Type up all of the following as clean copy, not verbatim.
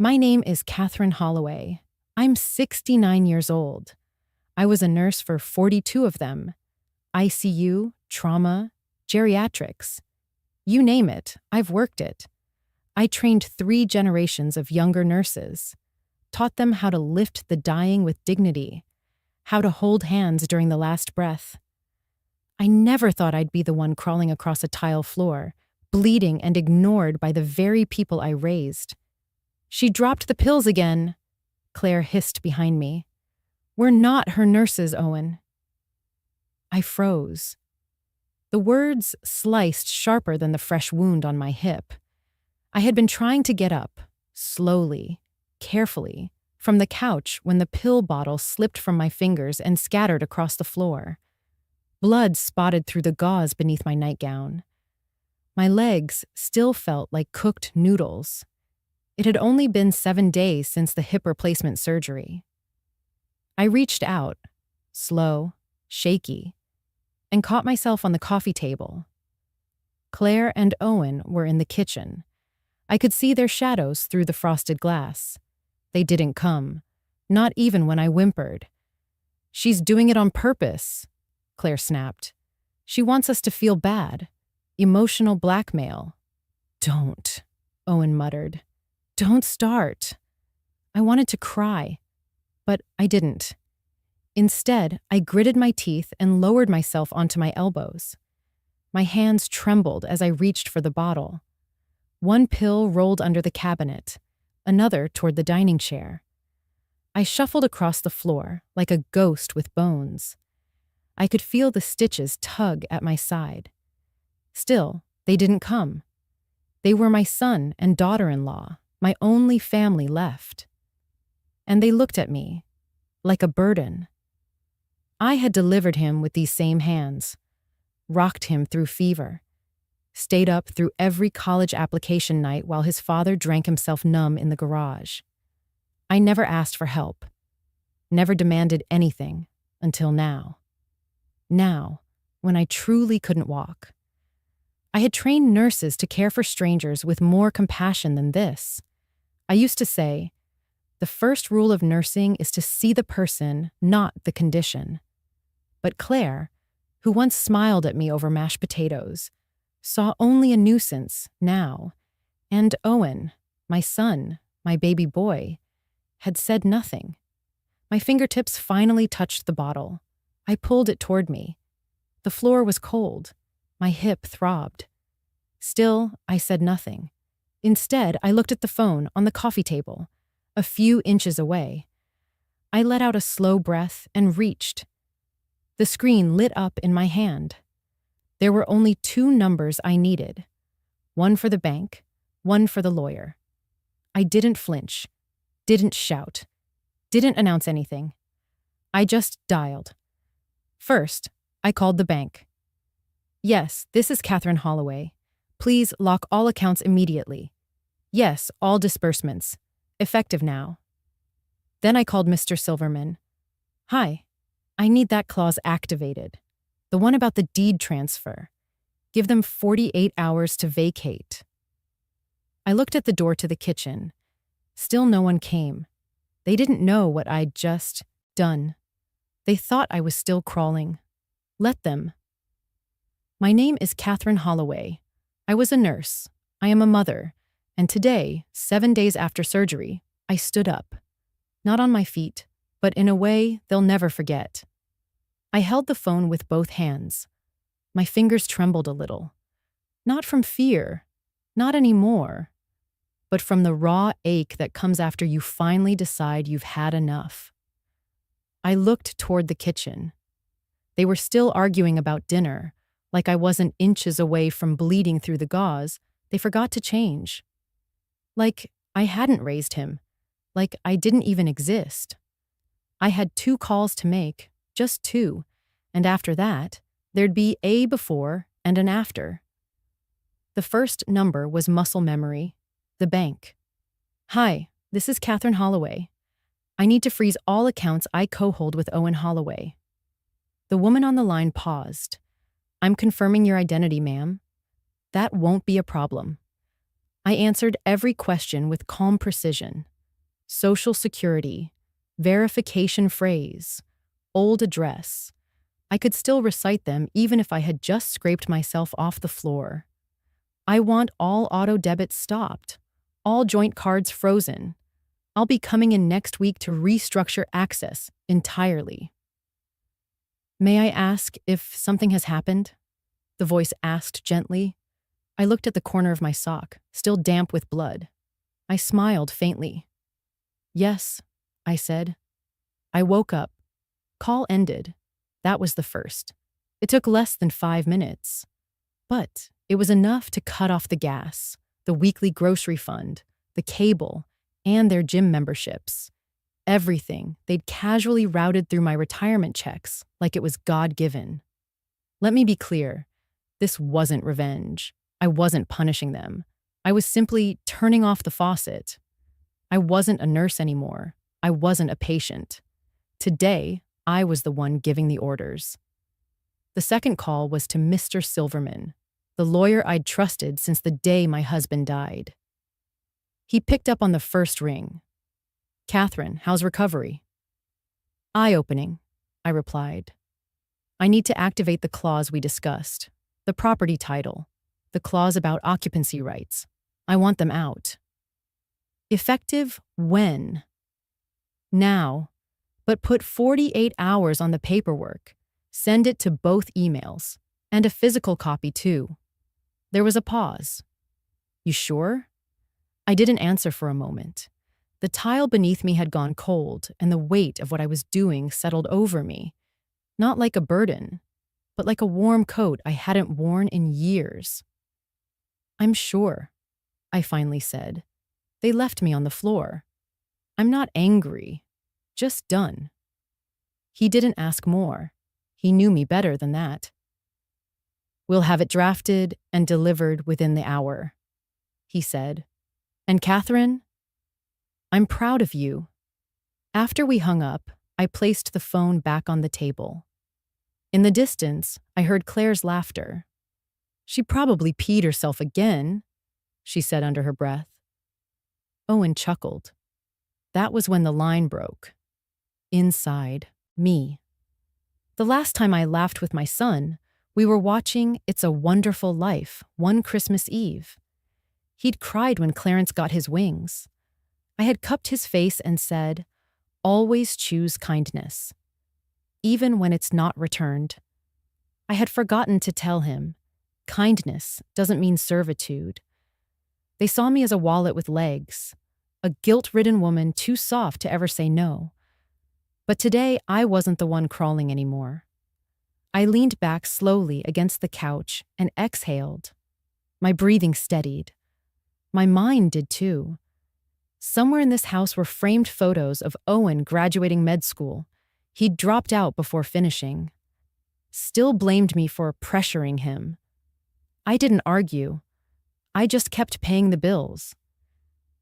My name is Catherine Holloway. I'm 69 years old. I was a nurse for 42 of them. ICU, trauma, geriatrics. You name it, I've worked it. I trained 3 generations of younger nurses, taught them how to lift the dying with dignity, how to hold hands during the last breath. I never thought I'd be the one crawling across a tile floor, bleeding and ignored by the very people I raised. She dropped the pills again, Claire hissed behind me. We're not her nurses, Owen. I froze. The words sliced sharper than the fresh wound on my hip. I had been trying to get up, slowly, carefully, from the couch when the pill bottle slipped from my fingers and scattered across the floor. Blood spotted through the gauze beneath my nightgown. My legs still felt like cooked noodles. It had only been 7 days since the hip replacement surgery. I reached out, slow, shaky, and caught myself on the coffee table. Claire and Owen were in the kitchen. I could see their shadows through the frosted glass. They didn't come, not even when I whimpered. She's doing it on purpose, Claire snapped. She wants us to feel bad. Emotional blackmail. Don't, Owen muttered. Don't start. I wanted to cry, but I didn't. Instead, I gritted my teeth and lowered myself onto my elbows. My hands trembled as I reached for the bottle. One pill rolled under the cabinet, another toward the dining chair. I shuffled across the floor like a ghost with bones. I could feel the stitches tug at my side. Still, they didn't come. They were my son and daughter-in-law, my only family left. And they looked at me, like a burden. I had delivered him with these same hands, rocked him through fever, stayed up through every college application night while his father drank himself numb in the garage. I never asked for help, never demanded anything until now. Now, when I truly couldn't walk. I had trained nurses to care for strangers with more compassion than this. I used to say, the first rule of nursing is to see the person, not the condition. But Claire, who once smiled at me over mashed potatoes, saw only a nuisance now. And Owen, my son, my baby boy, had said nothing. My fingertips finally touched the bottle. I pulled it toward me. The floor was cold. My hip throbbed. Still, I said nothing. Instead, I looked at the phone on the coffee table, a few inches away. I let out a slow breath and reached. The screen lit up in my hand. There were only 2 numbers I needed. One for the bank, one for the lawyer. I didn't flinch, didn't shout, didn't announce anything. I just dialed. First, I called the bank. Yes, this is Catherine Holloway. Please lock all accounts immediately. Yes, all disbursements. Effective now. Then I called Mr. Silverman. Hi, I need that clause activated. The one about the deed transfer. Give them 48 hours to vacate. I looked at the door to the kitchen. Still no one came. They didn't know what I'd just done. They thought I was still crawling. Let them. My name is Catherine Holloway. I was a nurse. I am a mother. And today, 7 days after surgery, I stood up. Not on my feet, but in a way they'll never forget. I held the phone with both hands. My fingers trembled a little. Not from fear, not anymore, but from the raw ache that comes after you finally decide you've had enough. I looked toward the kitchen. They were still arguing about dinner, like I wasn't inches away from bleeding through the gauze. They forgot to change. Like I hadn't raised him, like I didn't even exist. I had 2 calls to make, just 2, and after that, there'd be a before and an after. The first number was muscle memory, the bank. Hi, this is Catherine Holloway. I need to freeze all accounts I co-hold with Owen Holloway. The woman on the line paused. I'm confirming your identity, ma'am. That won't be a problem. I answered every question with calm precision. Social Security, verification phrase, old address. I could still recite them even if I had just scraped myself off the floor. I want all auto debits stopped, all joint cards frozen. I'll be coming in next week to restructure access entirely. May I ask if something has happened? The voice asked gently. I looked at the corner of my sock, still damp with blood. I smiled faintly. Yes, I said. I woke up. Call ended. That was the first. It took less than 5 minutes. But it was enough to cut off the gas, the weekly grocery fund, the cable, and their gym memberships. Everything they'd casually routed through my retirement checks like it was God-given. Let me be clear. This wasn't revenge. I wasn't punishing them. I was simply turning off the faucet. I wasn't a nurse anymore. I wasn't a patient. Today, I was the one giving the orders. The second call was to Mr. Silverman, the lawyer I'd trusted since the day my husband died. He picked up on the first ring. Catherine, how's recovery? Eye-opening, I replied. I need to activate the clause we discussed, the property title, the clause about occupancy rights. I want them out. Effective when? Now, but put 48 hours on the paperwork. Send it to both emails, and a physical copy too. There was a pause. You sure? I didn't answer for a moment. The tile beneath me had gone cold, and the weight of what I was doing settled over me. Not like a burden, but like a warm coat I hadn't worn in years. I'm sure, I finally said. They left me on the floor. I'm not angry, just done. He didn't ask more. He knew me better than that. We'll have it drafted and delivered within the hour, he said. And Catherine, I'm proud of you. After we hung up, I placed the phone back on the table. In the distance, I heard Claire's laughter. She probably peed herself again, she said under her breath. Owen chuckled. That was when the line broke. Inside me. The last time I laughed with my son, we were watching It's a Wonderful Life one Christmas Eve. He'd cried when Clarence got his wings. I had cupped his face and said, always choose kindness, even when it's not returned. I had forgotten to tell him, kindness doesn't mean servitude. They saw me as a wallet with legs, a guilt-ridden woman too soft to ever say no. But today, I wasn't the one crawling anymore. I leaned back slowly against the couch and exhaled. My breathing steadied. My mind did too. Somewhere in this house were framed photos of Owen graduating med school. He'd dropped out before finishing. Still blamed me for pressuring him. I didn't argue. I just kept paying the bills.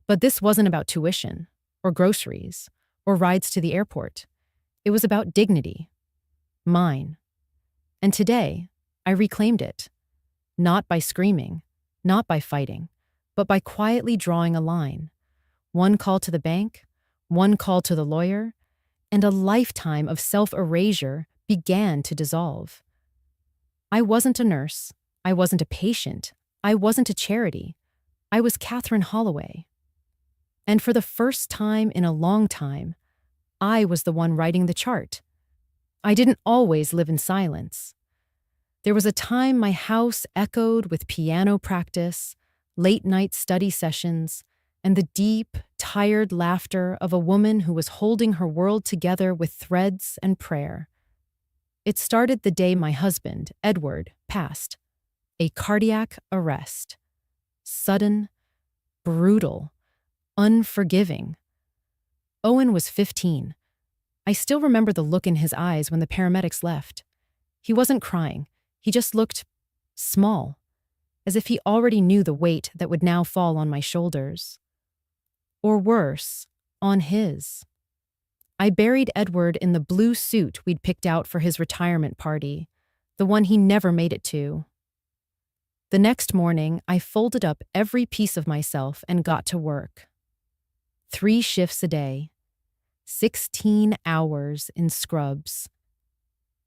But this wasn't about tuition, or groceries, or rides to the airport. It was about dignity. Mine. And today, I reclaimed it. Not by screaming, not by fighting, but by quietly drawing a line. One call to the bank, one call to the lawyer, and a lifetime of self-erasure began to dissolve. I wasn't a nurse. I wasn't a patient. I wasn't a charity. I was Catherine Holloway. And for the first time in a long time, I was the one writing the chart. I didn't always live in silence. There was a time my house echoed with piano practice, late-night study sessions, and the deep, tired laughter of a woman who was holding her world together with threads and prayer. It started the day my husband, Edward, passed. A cardiac arrest. Sudden, brutal, unforgiving. Owen was 15. I still remember the look in his eyes when the paramedics left. He wasn't crying. He just looked small, as if he already knew the weight that would now fall on my shoulders. Or worse, on his. I buried Edward in the blue suit we'd picked out for his retirement party, the one he never made it to. The next morning, I folded up every piece of myself and got to work. 3 shifts a day, 16 hours in scrubs.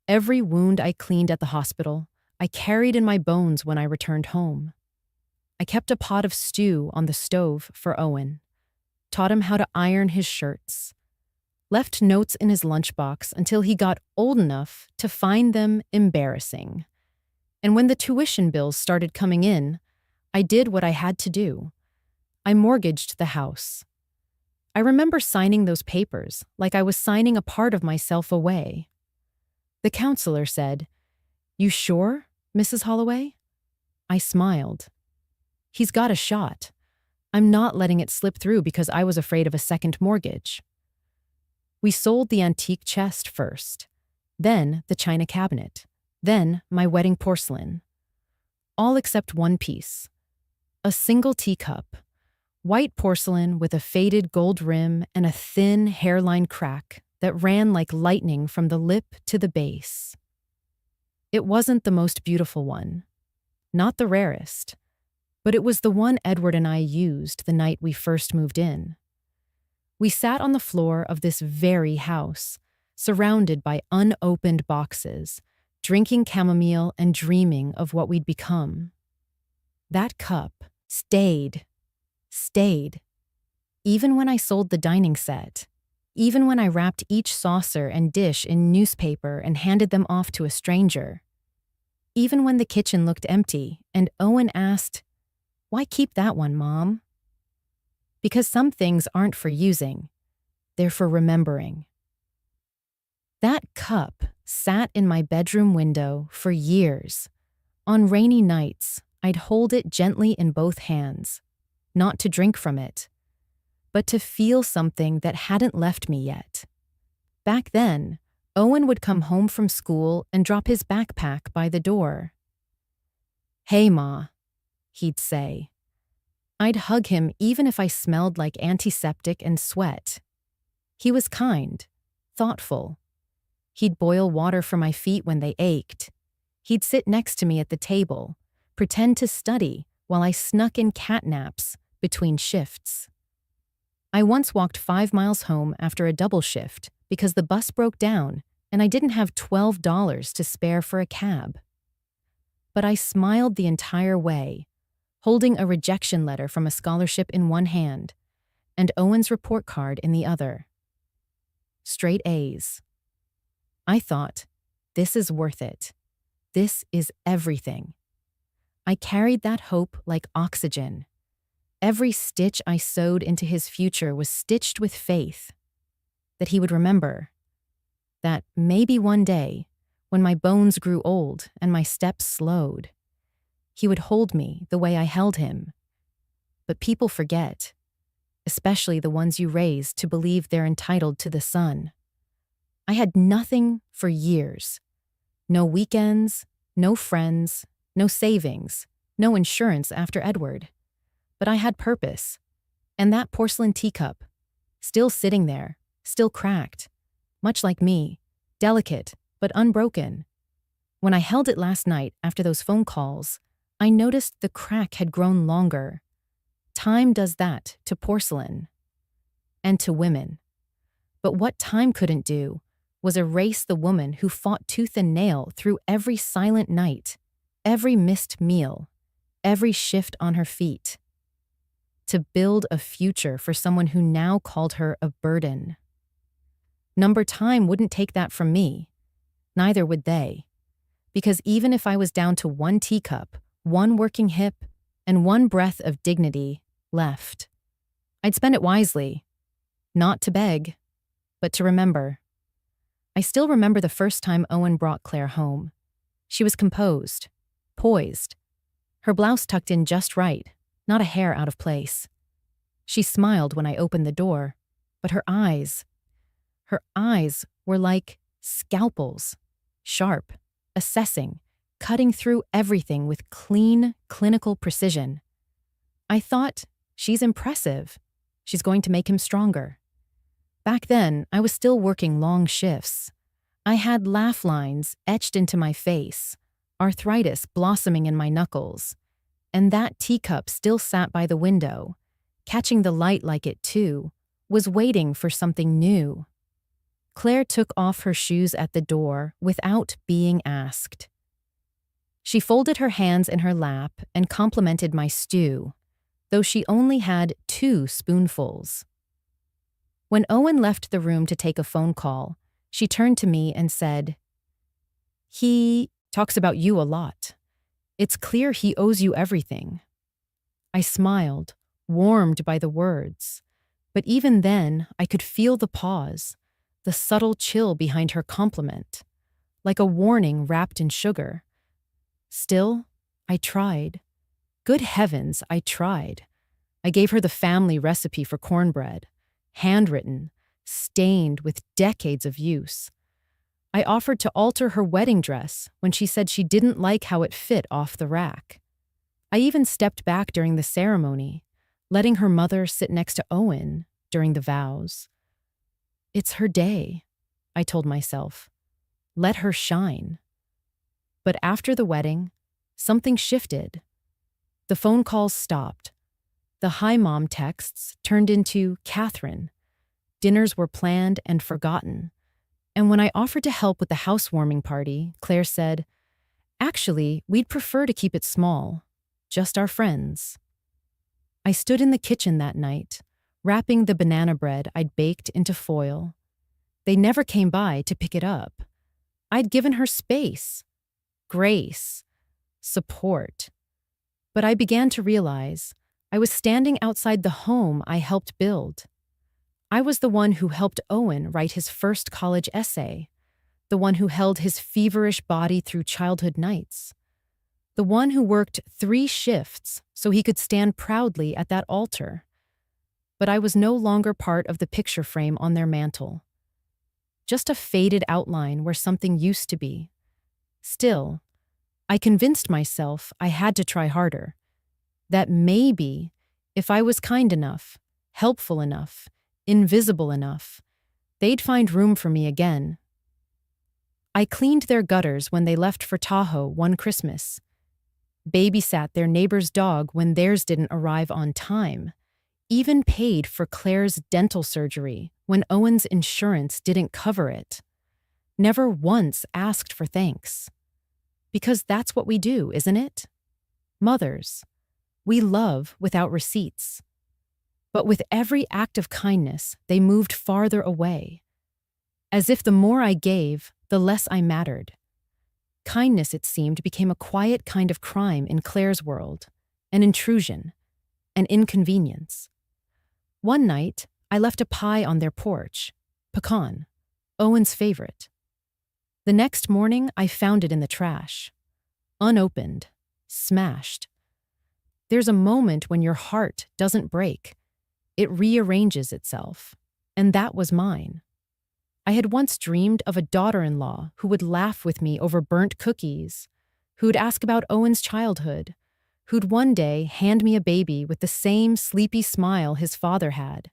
Every wound I cleaned at the hospital, I carried in my bones when I returned home. I kept a pot of stew on the stove for Owen, taught him how to iron his shirts, left notes in his lunchbox until he got old enough to find them embarrassing. And when the tuition bills started coming in, I did what I had to do. I mortgaged the house. I remember signing those papers like I was signing a part of myself away. The counselor said, "You sure, Mrs. Holloway?" I smiled. "He's got a shot. I'm not letting it slip through because I was afraid of a second mortgage." We sold the antique chest first, then the china cabinet, then my wedding porcelain. All except one piece. A single teacup. White porcelain with a faded gold rim and a thin hairline crack that ran like lightning from the lip to the base. It wasn't the most beautiful one, not the rarest, but it was the one Edward and I used the night we first moved in. We sat on the floor of this very house, surrounded by unopened boxes, drinking chamomile and dreaming of what we'd become. That cup stayed. Even when I sold the dining set, even when I wrapped each saucer and dish in newspaper and handed them off to a stranger, even when the kitchen looked empty and Owen asked, "Why keep that one, Mom?" Because some things aren't for using, they're for remembering. That cup sat in my bedroom window for years. On rainy nights, I'd hold it gently in both hands, not to drink from it, but to feel something that hadn't left me yet. Back then, Owen would come home from school and drop his backpack by the door. "Hey, Ma," he'd say. I'd hug him even if I smelled like antiseptic and sweat. He was kind, thoughtful. He'd boil water for my feet when they ached. He'd sit next to me at the table, pretend to study while I snuck in cat naps between shifts. I once walked 5 miles home after a double shift because the bus broke down and I didn't have $12 to spare for a cab. But I smiled the entire way, holding a rejection letter from a scholarship in one hand and Owen's report card in the other. Straight A's. I thought, this is worth it. This is everything. I carried that hope like oxygen. Every stitch I sewed into his future was stitched with faith that he would remember, that maybe one day, when my bones grew old and my steps slowed, he would hold me the way I held him. But people forget, especially the ones you raise to believe they're entitled to the sun. I had nothing for years. No weekends, no friends, no savings, no insurance after Edward. But I had purpose. And that porcelain teacup, still sitting there, still cracked, much like me, delicate but unbroken. When I held it last night after those phone calls, I noticed the crack had grown longer. Time does that to porcelain. And to women. But what time couldn't do was erase the woman who fought tooth and nail through every silent night, every missed meal, every shift on her feet, to build a future for someone who now called her a burden. Number Time wouldn't take that from me. Neither would they. Because even if I was down to one teacup, one working hip, and one breath of dignity left, I'd spend it wisely. Not to beg, but to remember. I still remember the first time Owen brought Claire home. She was composed, poised, her blouse tucked in just right, not a hair out of place. She smiled when I opened the door, but her eyes were like scalpels, sharp, assessing, cutting through everything with clean, clinical precision. I thought, she's impressive. She's going to make him stronger. Back then, I was still working long shifts. I had laugh lines etched into my face, arthritis blossoming in my knuckles, and that teacup still sat by the window, catching the light like it too, was waiting for something new. Claire took off her shoes at the door without being asked. She folded her hands in her lap and complimented my stew, though she only had 2 spoonfuls. When Owen left the room to take a phone call, she turned to me and said, "He talks about you a lot. It's clear he owes you everything." I smiled, warmed by the words, but even then I could feel the pause, the subtle chill behind her compliment, like a warning wrapped in sugar. Still, I tried. Good heavens, I tried. I gave her the family recipe for cornbread, handwritten, stained with decades of use. I offered to alter her wedding dress when she said she didn't like how it fit off the rack. I even stepped back during the ceremony, letting her mother sit next to Owen during the vows. It's her day, I told myself. Let her shine. But after the wedding, something shifted. The phone calls stopped. The "Hi Mom" texts turned into "Catherine." Dinners were planned and forgotten. And when I offered to help with the housewarming party, Claire said, "Actually, we'd prefer to keep it small. Just our friends." I stood in the kitchen that night, wrapping the banana bread I'd baked into foil. They never came by to pick it up. I'd given her space, grace, support. But I began to realize I was standing outside the home I helped build. I was the one who helped Owen write his first college essay, the one who held his feverish body through childhood nights, the one who worked 3 shifts so he could stand proudly at that altar. But I was no longer part of the picture frame on their mantle. Just a faded outline where something used to be. Still, I convinced myself I had to try harder. That maybe, if I was kind enough, helpful enough, invisible enough, they'd find room for me again. I cleaned their gutters when they left for Tahoe one Christmas, babysat their neighbor's dog when theirs didn't arrive on time, even paid for Claire's dental surgery when Owen's insurance didn't cover it. Never once asked for thanks. Because that's what we do, isn't it? Mothers. We love without receipts. But with every act of kindness, they moved farther away. As if the more I gave, the less I mattered. Kindness, it seemed, became a quiet kind of crime in Claire's world, an intrusion, an inconvenience. One night, I left a pie on their porch, pecan, Owen's favorite. The next morning, I found it in the trash, unopened, smashed. There's a moment when your heart doesn't break. It rearranges itself, and that was mine. I had once dreamed of a daughter-in-law who would laugh with me over burnt cookies, who'd ask about Owen's childhood, who'd one day hand me a baby with the same sleepy smile his father had.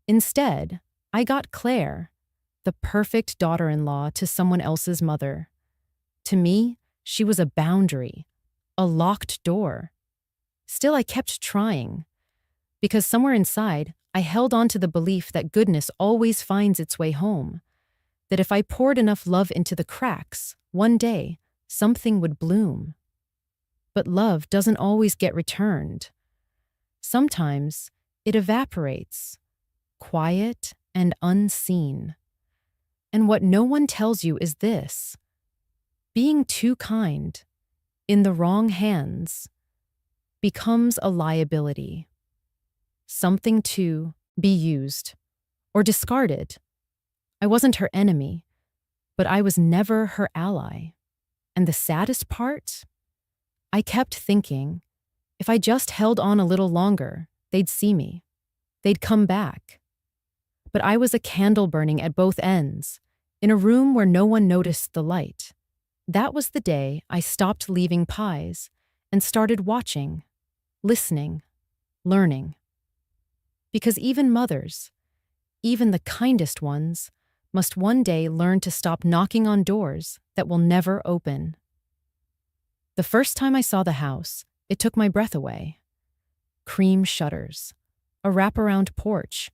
Instead, I got Claire, the perfect daughter-in-law to someone else's mother. To me, she was a boundary, a locked door. Still, I kept trying, because somewhere inside, I held on to the belief that goodness always finds its way home, that if I poured enough love into the cracks, one day, something would bloom. But love doesn't always get returned. Sometimes it evaporates, quiet and unseen. And what no one tells you is this: being too kind, in the wrong hands, becomes a liability. Something to be used or discarded. I wasn't her enemy, but I was never her ally. And the saddest part? I kept thinking, if I just held on a little longer, they'd see me. They'd come back. But I was a candle burning at both ends, in a room where no one noticed the light. That was the day I stopped leaving pies and started watching, listening, learning. Because even mothers, even the kindest ones, must one day learn to stop knocking on doors that will never open. The first time I saw the house, it took my breath away. Cream shutters, a wraparound porch,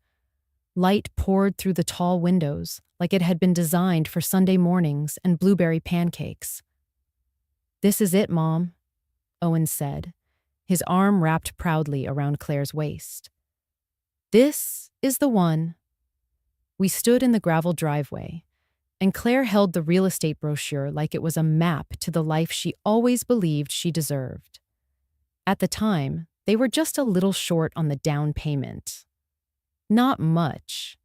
Light poured through the tall windows like it had been designed for Sunday mornings and blueberry pancakes. "This is it, Mom," Owen said, his arm wrapped proudly around Claire's waist. "This is the one." We stood in the gravel driveway, and Claire held the real estate brochure like it was a map to the life she always believed she deserved. At the time, they were just a little short on the down payment. Not much,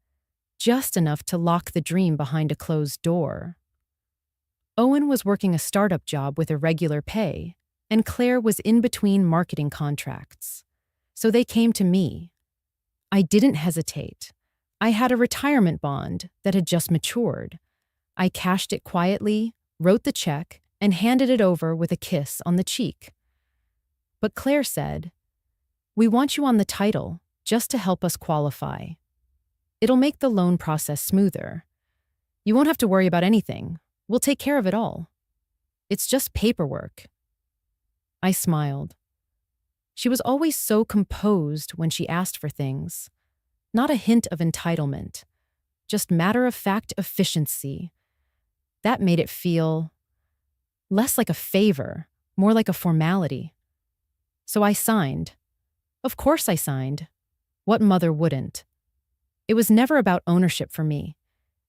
just enough to lock the dream behind a closed door. Owen was working a startup job with irregular pay, and Claire was in between marketing contracts. So they came to me. I didn't hesitate. I had a retirement bond that had just matured. I cashed it quietly, wrote the check, and handed it over with a kiss on the cheek. But Claire said, "We want you on the title just to help us qualify. It'll make the loan process smoother. You won't have to worry about anything. We'll take care of it all. It's just paperwork." I smiled. She was always so composed when she asked for things. Not a hint of entitlement, just matter-of-fact efficiency. That made it feel less like a favor, more like a formality. So I signed. Of course I signed. What mother wouldn't? It was never about ownership for me.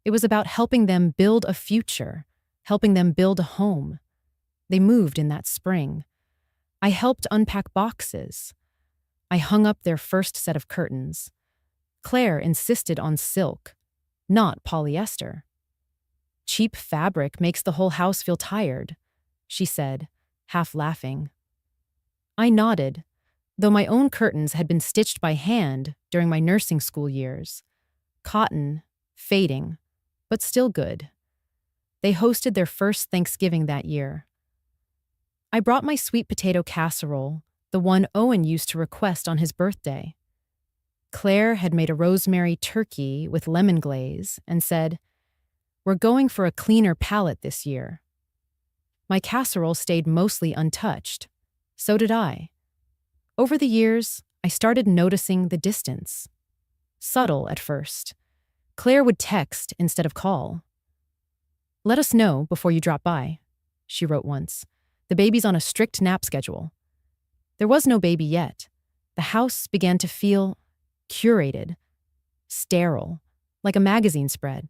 It was about helping them build a future, helping them build a home. They moved in that spring. I helped unpack boxes. I hung up their first set of curtains. Claire insisted on silk, not polyester. "Cheap fabric makes the whole house feel tired," she said, half laughing. I nodded, though my own curtains had been stitched by hand during my nursing school years. Cotton, fading, but still good. They hosted their first Thanksgiving that year. I brought my sweet potato casserole, the one Owen used to request on his birthday. Claire had made a rosemary turkey with lemon glaze and said, "We're going for a cleaner palate this year." My casserole stayed mostly untouched. So did I. Over the years, I started noticing the distance. Subtle at first. Claire would text instead of call. "Let us know before you drop by," she wrote once. "The baby's on a strict nap schedule." There was no baby yet. The house began to feel curated, sterile, like a magazine spread.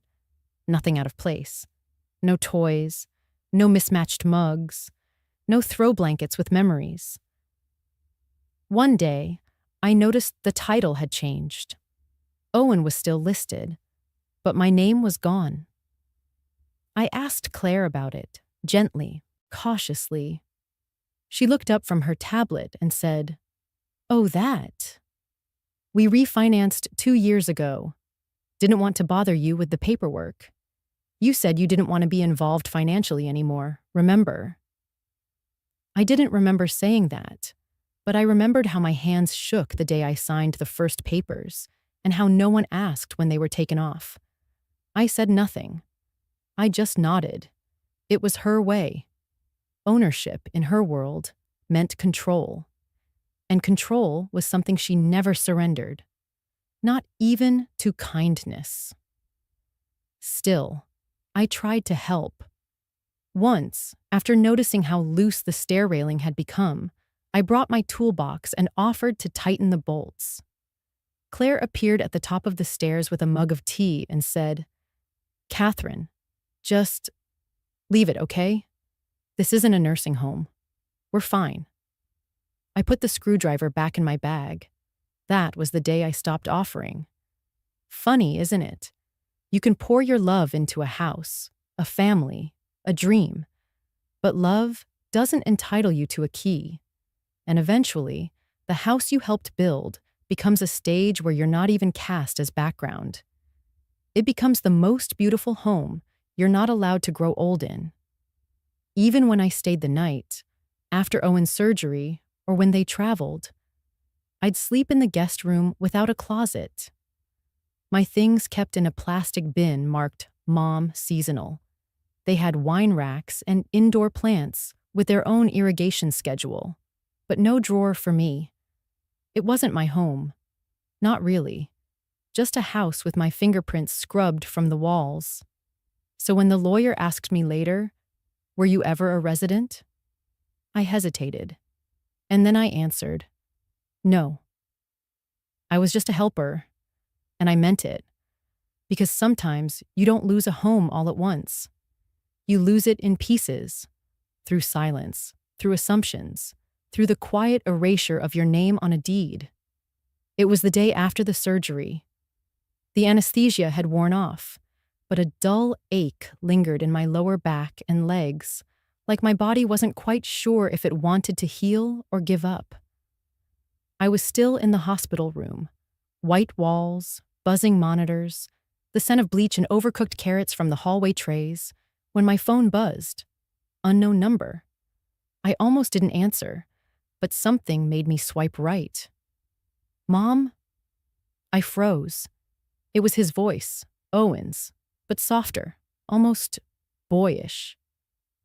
Nothing out of place. No toys, no mismatched mugs, no throw blankets with memories. One day, I noticed the title had changed. Owen was still listed, but my name was gone. I asked Claire about it, gently, cautiously. She looked up from her tablet and said, "Oh, that. We refinanced 2 years ago. Didn't want to bother you with the paperwork. You said you didn't want to be involved financially anymore, remember?" I didn't remember saying that, but I remembered how my hands shook the day I signed the first papers and how no one asked when they were taken off. I said nothing. I just nodded. It was her way. Ownership, in her world, meant control. And control was something she never surrendered. Not even to kindness. Still, I tried to help. Once, after noticing how loose the stair railing had become, I brought my toolbox and offered to tighten the bolts. Claire appeared at the top of the stairs with a mug of tea and said, "Catherine, just leave it, okay? This isn't a nursing home. We're fine." I put the screwdriver back in my bag. That was the day I stopped offering. Funny, isn't it? You can pour your love into a house, a family, a dream, but love doesn't entitle you to a key. And eventually, the house you helped build becomes a stage where you're not even cast as background. It becomes the most beautiful home you're not allowed to grow old in. Even when I stayed the night, after Owen's surgery, or when they traveled, I'd sleep in the guest room without a closet. My things kept in a plastic bin marked Mom Seasonal. They had wine racks and indoor plants with their own irrigation schedule, but no drawer for me. It wasn't my home. Not really. just a house with my fingerprints scrubbed from the walls. So when the lawyer asked me later, "Were you ever a resident?" I hesitated. And then I answered, "No. I was just a helper." And I meant it. Because sometimes you don't lose a home all at once. You lose it in pieces, through silence, through assumptions, through the quiet erasure of your name on a deed. It was the day after the surgery. The anesthesia had worn off, but a dull ache lingered in my lower back and legs, like my body wasn't quite sure if it wanted to heal or give up. I was still in the hospital room. White walls, buzzing monitors, the scent of bleach and overcooked carrots from the hallway trays, when my phone buzzed. Unknown number. I almost didn't answer, but something made me swipe right. "Mom?" I froze. It was his voice, Owen's, but softer, almost boyish.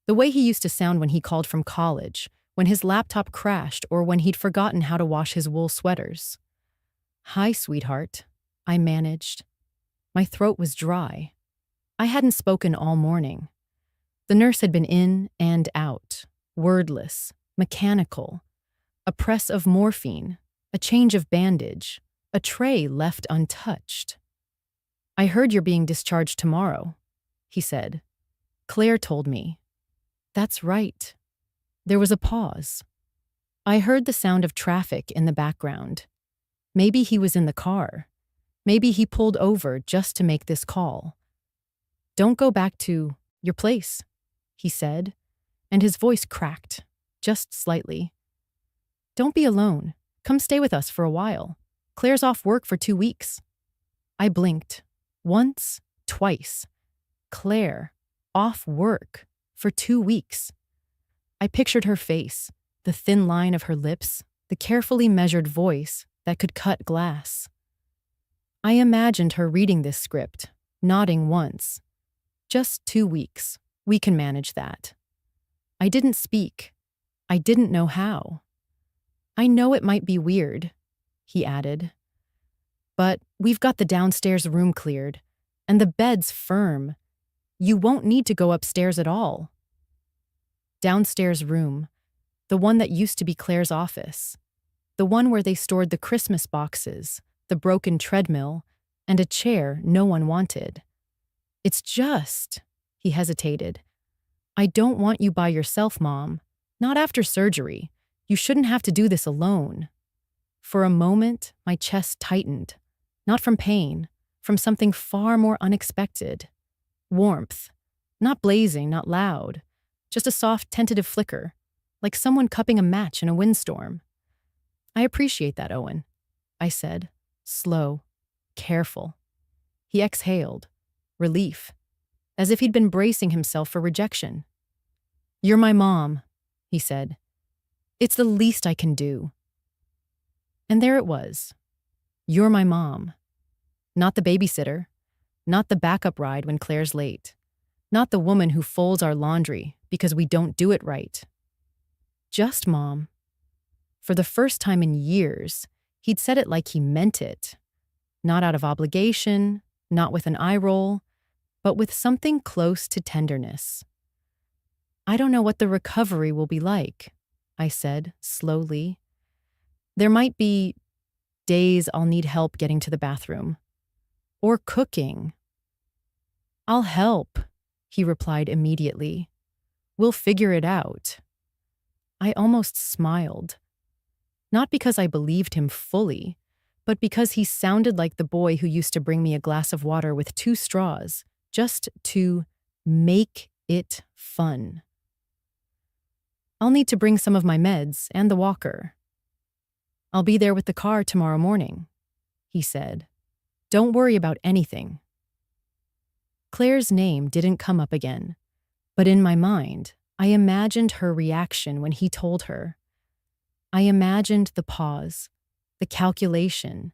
The way he used to sound when he called from college, when his laptop crashed, or when he'd forgotten how to wash his wool sweaters. "Hi, sweetheart," I managed. My throat was dry. I hadn't spoken all morning. The nurse had been in and out, wordless, mechanical. A press of morphine, a change of bandage, a tray left untouched. "I heard you're being discharged tomorrow," he said. "Claire told me." "That's right." There was a pause. I heard the sound of traffic in the background. Maybe he was in the car. Maybe he pulled over just to make this call. "Don't go back to your place," he said, and his voice cracked, just slightly. "Don't be alone. Come stay with us for a while. Claire's off work for 2 weeks." I blinked. Once, twice. Claire, off work for 2 weeks. I pictured her face, the thin line of her lips, the carefully measured voice that could cut glass. I imagined her reading this script, nodding once. "Just 2 weeks. We can manage that." I didn't speak. I didn't know how. "I know it might be weird," he added, "but we've got the downstairs room cleared, and the bed's firm. You won't need to go upstairs at all." Downstairs room, the one that used to be Claire's office, the one where they stored the Christmas boxes, the broken treadmill, and a chair no one wanted. "It's just," he hesitated, "I don't want you by yourself, Mom. Not after surgery. You shouldn't have to do this alone." For a moment, my chest tightened, not from pain, from something far more unexpected. Warmth. Not blazing, not loud. Just a soft, tentative flicker, like someone cupping a match in a windstorm. "I appreciate that, Owen," I said, slow, careful. He exhaled, relief, as if he'd been bracing himself for rejection. "You're my mom," he said. "It's the least I can do." And there it was. You're my mom. Not the babysitter, not the backup ride when Claire's late, not the woman who folds our laundry because we don't do it right. Just Mom. For the first time in years, he'd said it like he meant it. Not out of obligation, not with an eye roll, but with something close to tenderness. "I don't know what the recovery will be like," I said, slowly. "There might be days I'll need help getting to the bathroom. Or cooking." "I'll help," he replied immediately. "We'll figure it out." I almost smiled. Not because I believed him fully, but because he sounded like the boy who used to bring me a glass of water with 2 straws, just to make it fun. "I'll need to bring some of my meds and the walker." "I'll be there with the car tomorrow morning," he said. "Don't worry about anything." Claire's name didn't come up again, but in my mind, I imagined her reaction when he told her. I imagined the pause, the calculation,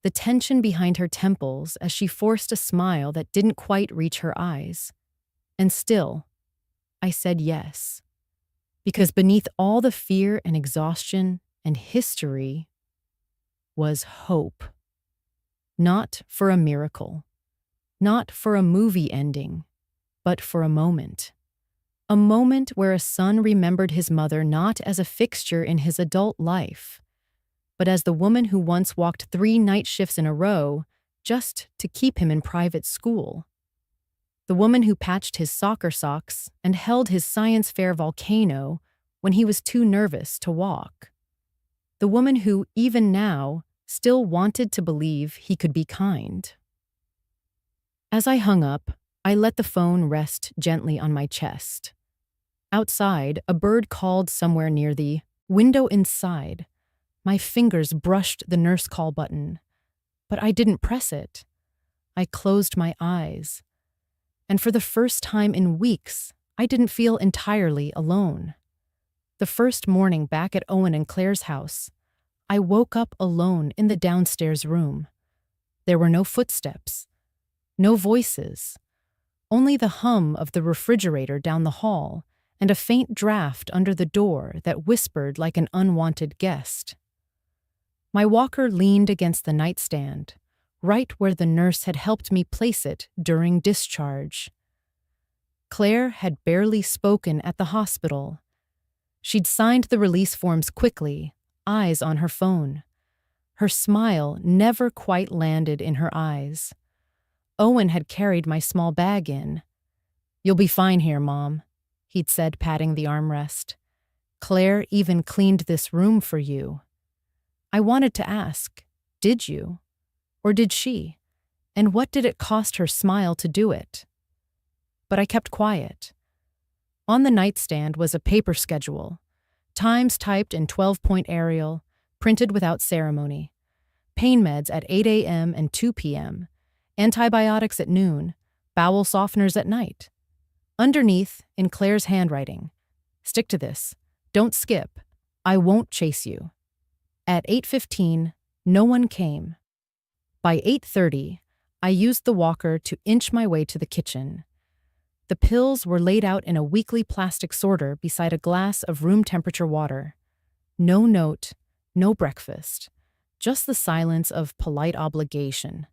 the tension behind her temples as she forced a smile that didn't quite reach her eyes. And still, I said yes. Because beneath all the fear and exhaustion and history was hope. Not for a miracle, not for a movie ending, but for a moment. A moment where a son remembered his mother not as a fixture in his adult life, but as the woman who once walked 3 night shifts in a row just to keep him in private school. The woman who patched his soccer socks and held his science fair volcano when he was too nervous to walk. The woman who, even now, still wanted to believe he could be kind. As I hung up, I let the phone rest gently on my chest. Outside, a bird called somewhere near the window inside. My fingers brushed the nurse call button, but I didn't press it. I closed my eyes. And for the first time in weeks, I didn't feel entirely alone. The first morning back at Owen and Claire's house, I woke up alone in the downstairs room. There were no footsteps, no voices, only the hum of the refrigerator down the hall and a faint draft under the door that whispered like an unwanted guest. My walker leaned against the nightstand, right where the nurse had helped me place it during discharge. Claire had barely spoken at the hospital. She'd signed the release forms quickly, eyes on her phone. Her smile never quite landed in her eyes. Owen had carried my small bag in. "You'll be fine here, Mom," he'd said, patting the armrest. "Claire even cleaned this room for you." I wanted to ask, did you? Or did she? And what did it cost her smile to do it? But I kept quiet. On the nightstand was a paper schedule, times typed in 12-point Arial, printed without ceremony, pain meds at 8 a.m. and 2 p.m., antibiotics at noon, bowel softeners at night. Underneath, in Claire's handwriting, "Stick to this. Don't skip. I won't chase you." At 8:15, no one came. By 8:30, I used the walker to inch my way to the kitchen. The pills were laid out in a weekly plastic sorter beside a glass of room-temperature water. No note, no breakfast, just the silence of polite obligation.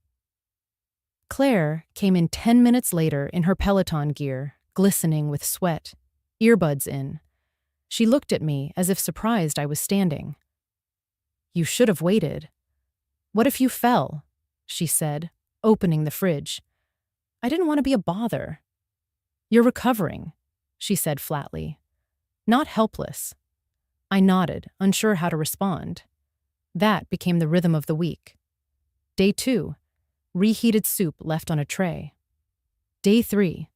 Claire came in 10 minutes later in her Peloton gear, glistening with sweat, earbuds in. She looked at me as if surprised I was standing. "You should have waited. What if you fell?" she said, opening the fridge. "I didn't want to be a bother." "You're recovering," she said flatly. "Not helpless." I nodded, unsure how to respond. That became the rhythm of the week. Day 2, reheated soup left on a tray. Day 3,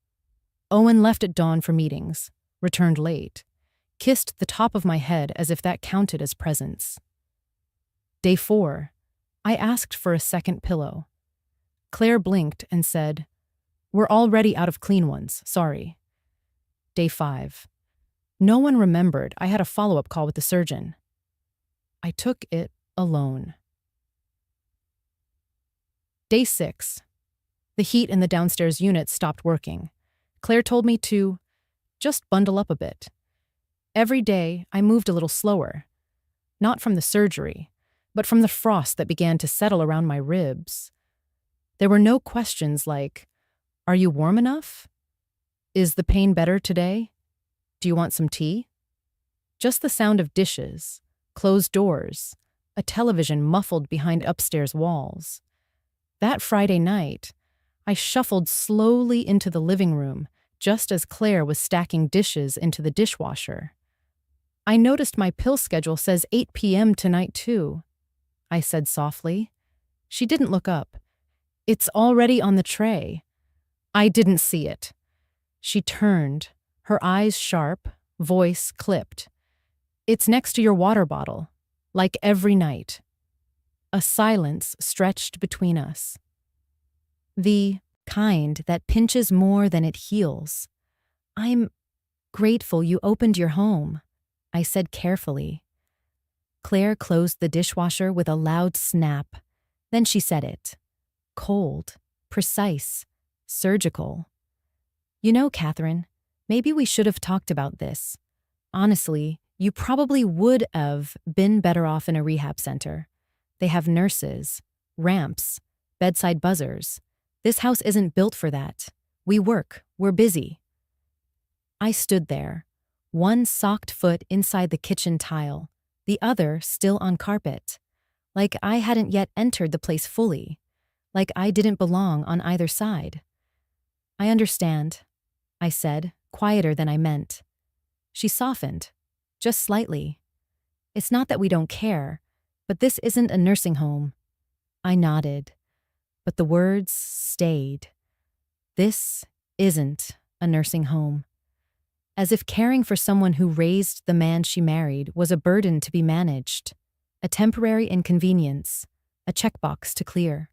Owen left at dawn for meetings, returned late, kissed the top of my head as if that counted as presents. Day 4, I asked for a second pillow. Claire blinked and said, "We're already out of clean ones, sorry." Day 5, no one remembered I had a follow-up call with the surgeon. I took it alone. Day 6, the heat in the downstairs unit stopped working. Claire told me to just bundle up a bit. Every day, I moved a little slower. Not from the surgery, but from the frost that began to settle around my ribs. There were no questions like, "Are you warm enough? Is the pain better today? Do you want some tea?" Just the sound of dishes, closed doors, a television muffled behind upstairs walls. That Friday night, I shuffled slowly into the living room just as Claire was stacking dishes into the dishwasher. "I noticed my pill schedule says 8 p.m. tonight, too," I said softly. She didn't look up. "It's already on the tray." I didn't see it. She turned, her eyes sharp, voice clipped. "It's next to your water bottle, like every night." A silence stretched between us. "The kind that pinches more than it heals. I'm grateful you opened your home," I said carefully. Claire closed the dishwasher with a loud snap. Then she said it. Cold, precise, surgical. "You know, Catherine, maybe we should have talked about this. Honestly, you probably would have been better off in a rehab center. They have nurses, ramps, bedside buzzers. This house isn't built for that. We work, we're busy. I stood there, one socked foot inside the kitchen tile, the other still on carpet, like I hadn't yet entered the place fully, like I didn't belong on either side. I understand, I said, quieter than I meant. She softened, just slightly. It's not that we don't care, but this isn't a nursing home. I nodded, but the words stayed. This isn't a nursing home. As if caring for someone who raised the man she married was a burden to be managed, a temporary inconvenience, a checkbox to clear.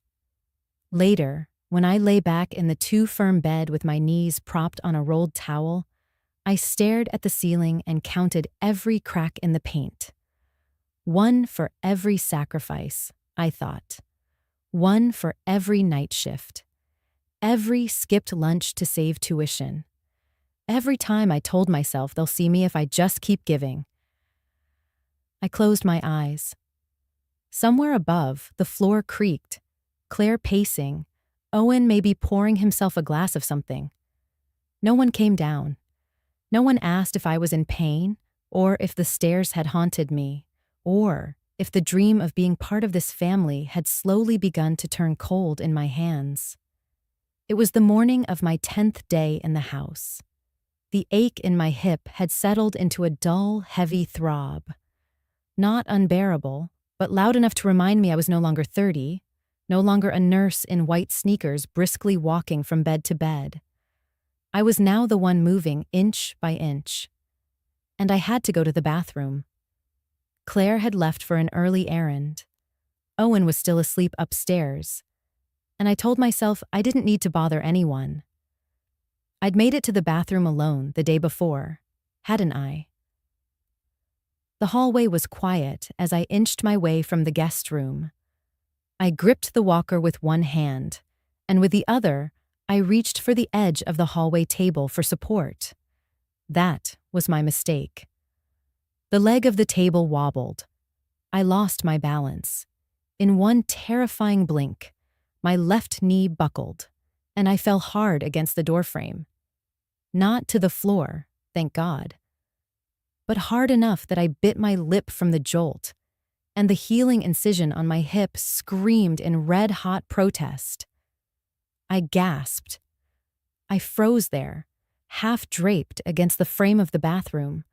Later, when I lay back in the too-firm bed with my knees propped on a rolled towel, I stared at the ceiling and counted every crack in the paint. One for every sacrifice, I thought. One for every night shift. Every skipped lunch to save tuition. Every time I told myself they'll see me if I just keep giving. I closed my eyes. Somewhere above, the floor creaked, Claire pacing, Owen maybe pouring himself a glass of something. No one came down. No one asked if I was in pain, or if the stairs had haunted me, or if the dream of being part of this family had slowly begun to turn cold in my hands. It was the morning of my 10th day in the house. The ache in my hip had settled into a dull, heavy throb. Not unbearable, but loud enough to remind me I was no longer 30, no longer a nurse in white sneakers briskly walking from bed to bed. I was now the one moving inch by inch. And I had to go to the bathroom. Claire had left for an early errand. Owen was still asleep upstairs. And I told myself I didn't need to bother anyone. I'd made it to the bathroom alone the day before, hadn't I? The hallway was quiet as I inched my way from the guest room. I gripped the walker with one hand, and with the other, I reached for the edge of the hallway table for support. That was my mistake. The leg of the table wobbled. I lost my balance. In one terrifying blink, my left knee buckled, and I fell hard against the doorframe. Not to the floor, thank God, but hard enough that I bit my lip from the jolt, and the healing incision on my hip screamed in red-hot protest. I gasped. I froze there, half draped against the frame of the bathroom,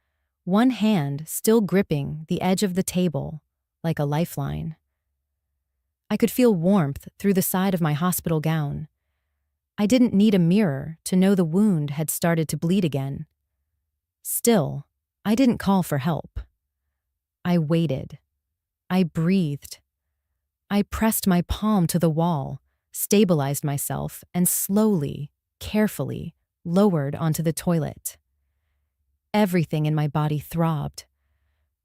one hand still gripping the edge of the table like a lifeline. I could feel warmth through the side of my hospital gown. I didn't need a mirror to know the wound had started to bleed again. Still, I didn't call for help. I waited. I breathed. I pressed my palm to the wall, stabilized myself, and slowly, carefully, lowered onto the toilet. Everything in my body throbbed,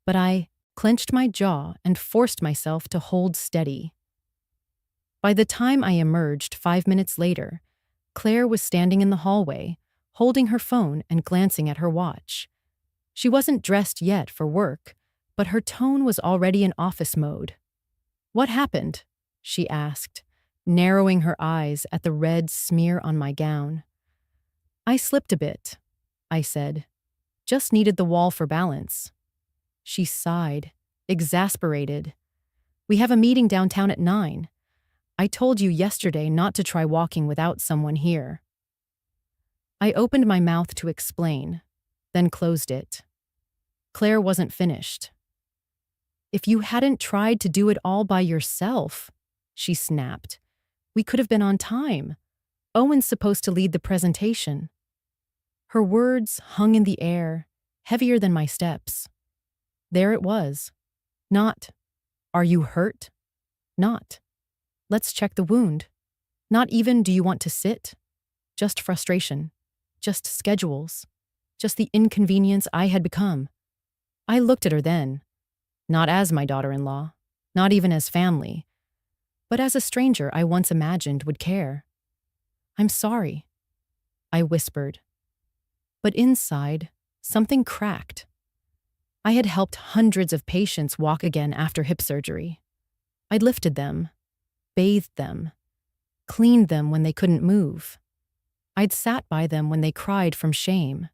but I clenched my jaw and forced myself to hold steady. By the time I emerged 5 minutes later, Claire was standing in the hallway, holding her phone and glancing at her watch. She wasn't dressed yet for work, but her tone was already in office mode. "What happened?" she asked, narrowing her eyes at the red smear on my gown. "I slipped a bit," I said. "Just needed the wall for balance." She sighed, exasperated. "We have a meeting downtown at 9. I told you yesterday not to try walking without someone here." I opened my mouth to explain, then closed it. Claire wasn't finished. "If you hadn't tried to do it all by yourself," she snapped, "we could have been on time. Owen's supposed to lead the presentation." Her words hung in the air, heavier than my steps. There it was. Not, "Are you hurt?" Not, "Let's check the wound." Not even, "Do you want to sit?" Just frustration. Just schedules. Just the inconvenience I had become. I looked at her then. Not as my daughter-in-law. Not even as family. But as a stranger I once imagined would care. "I'm sorry," I whispered. But inside, something cracked. I had helped hundreds of patients walk again after hip surgery. I'd lifted them, bathed them, cleaned them when they couldn't move. I'd sat by them when they cried from shame.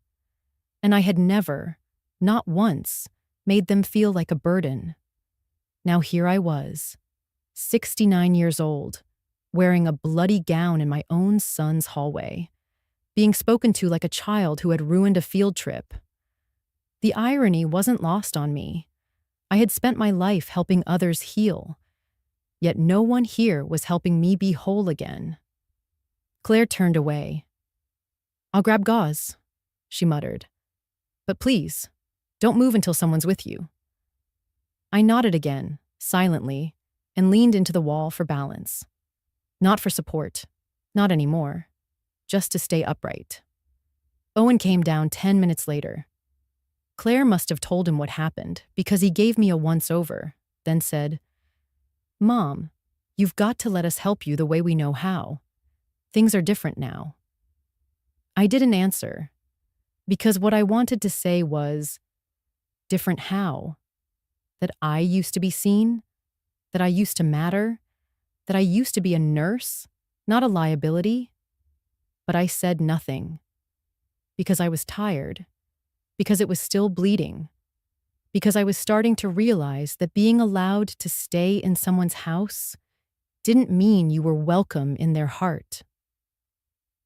And I had never, not once, made them feel like a burden. Now here I was, 69 years old, wearing a bloody gown in my own son's hallway, being spoken to like a child who had ruined a field trip. The irony wasn't lost on me. I had spent my life helping others heal, yet no one here was helping me be whole again. Claire turned away. "I'll grab gauze," she muttered. "But please, don't move until someone's with you." I nodded again, silently, and leaned into the wall for balance. Not for support, not anymore, just to stay upright. Owen came down 10 minutes later. Claire must have told him what happened because he gave me a once-over, then said, "Mom, you've got to let us help you the way we know how. Things are different now." I didn't answer, because what I wanted to say was, different how? That I used to be seen? That I used to matter? That I used to be a nurse, not a liability? But I said nothing. Because I was tired. Because it was still bleeding. Because I was starting to realize that being allowed to stay in someone's house didn't mean you were welcome in their heart.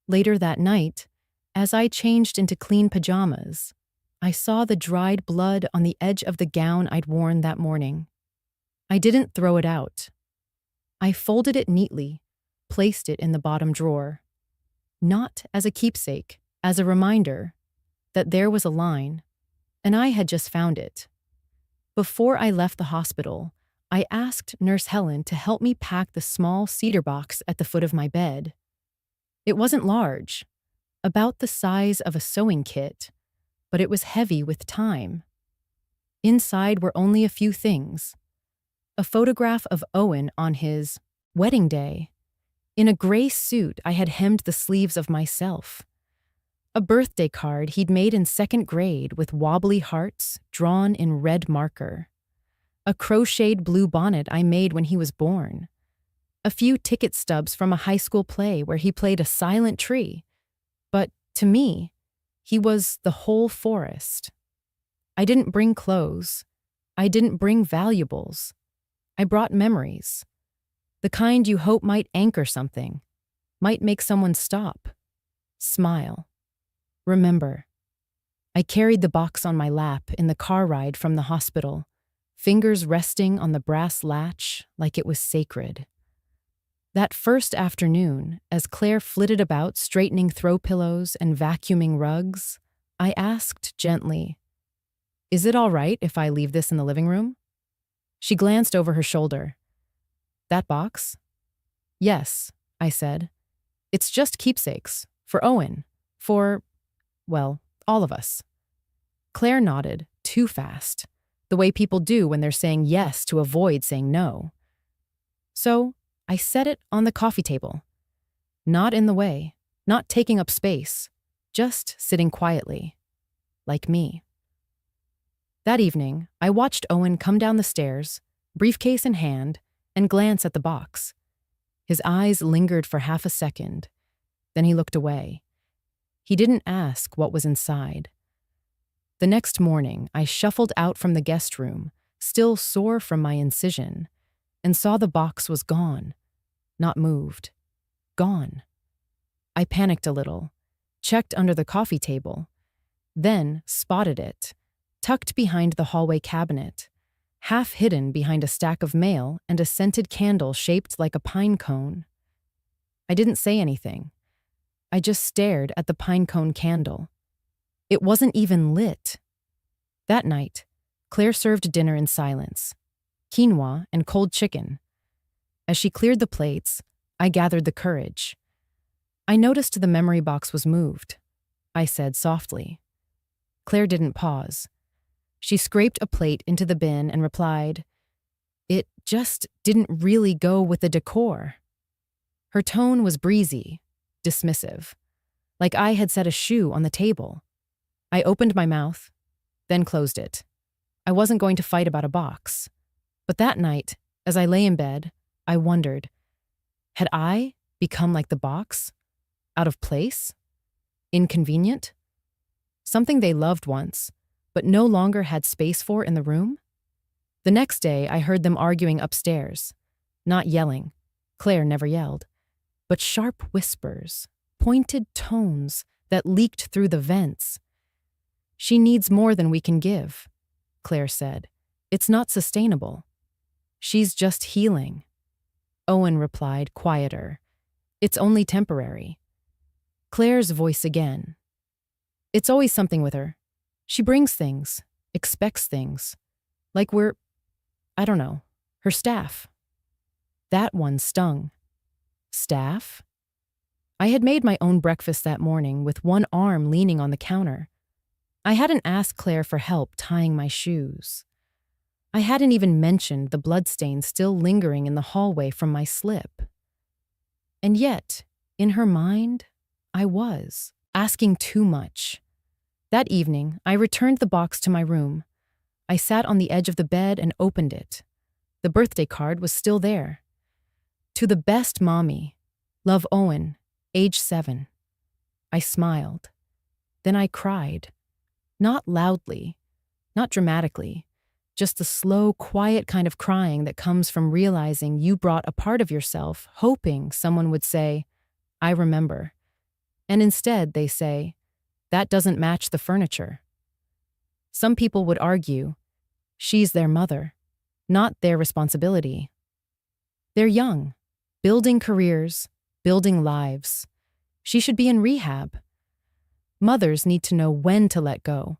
Later that night, as I changed into clean pajamas, I saw the dried blood on the edge of the gown I'd worn that morning. I didn't throw it out. I folded it neatly, placed it in the bottom drawer. Not as a keepsake, as a reminder that there was a line, and I had just found it. Before I left the hospital, I asked Nurse Helen to help me pack the small cedar box at the foot of my bed. It wasn't large, about the size of a sewing kit, but it was heavy with time. Inside were only a few things. A photograph of Owen on his wedding day. In a gray suit I had hemmed the sleeves of myself. A birthday card he'd made in second grade with wobbly hearts drawn in red marker. A crocheted blue bonnet I made when he was born. A few ticket stubs from a high school play where he played a silent tree. But to me, he was the whole forest. I didn't bring clothes. I didn't bring valuables. I brought memories. The kind you hope might anchor something, might make someone stop, smile, remember. I carried the box on my lap in the car ride from the hospital, fingers resting on the brass latch like it was sacred. That first afternoon, as Claire flitted about straightening throw pillows and vacuuming rugs, I asked gently, "Is it all right if I leave this in the living room?" She glanced over her shoulder. "That box?" "Yes," I said. "It's just keepsakes, for Owen, for, well, all of us." Claire nodded, too fast, the way people do when they're saying yes to avoid saying no. So, I set it on the coffee table. Not in the way, not taking up space, just sitting quietly, like me. That evening, I watched Owen come down the stairs, briefcase in hand, and glance at the box. His eyes lingered for half a second, then he looked away. He didn't ask what was inside. The next morning, I shuffled out from the guest room, still sore from my incision, and saw the box was gone. Not moved. Gone. I panicked a little, checked under the coffee table, then spotted it, tucked behind the hallway cabinet, half hidden behind a stack of mail and a scented candle shaped like a pine cone. I didn't say anything. I just stared at the pine cone candle. It wasn't even lit. That night, Claire served dinner in silence. Quinoa and cold chicken. As she cleared the plates, I gathered the courage. "I noticed the memory box was moved," I said softly. Claire didn't pause. She scraped a plate into the bin and replied, "It just didn't really go with the decor." Her tone was breezy, dismissive, like I had set a shoe on the table. I opened my mouth, then closed it. I wasn't going to fight about a box. But that night, as I lay in bed, I wondered, had I, become like the box? Out of place? Inconvenient? Something they loved once, but no longer had space for in the room? The next day, I heard them arguing upstairs. Not yelling. Claire never yelled. But sharp whispers, pointed tones that leaked through the vents. "She needs more than we can give," Claire said. "It's not sustainable. She's just healing." Owen replied, quieter. "It's only temporary." Claire's voice again. "It's always something with her. She brings things, expects things. Like we're, I don't know, her staff." That one stung. Staff? I had made my own breakfast that morning with one arm leaning on the counter. I hadn't asked Claire for help tying my shoes. I hadn't even mentioned the bloodstains still lingering in the hallway from my slip. And yet, in her mind, I was asking too much. That evening, I returned the box to my room. I sat on the edge of the bed and opened it. The birthday card was still there. "To the best mommy. Love, Owen, age 7. I smiled. Then I cried. Not loudly, not dramatically, just the slow, quiet kind of crying that comes from realizing you brought a part of yourself, hoping someone would say, "I remember." And instead they say, "That doesn't match the furniture." Some people would argue, she's their mother, not their responsibility. They're young, building careers, building lives. She should be in rehab. Mothers need to know when to let go.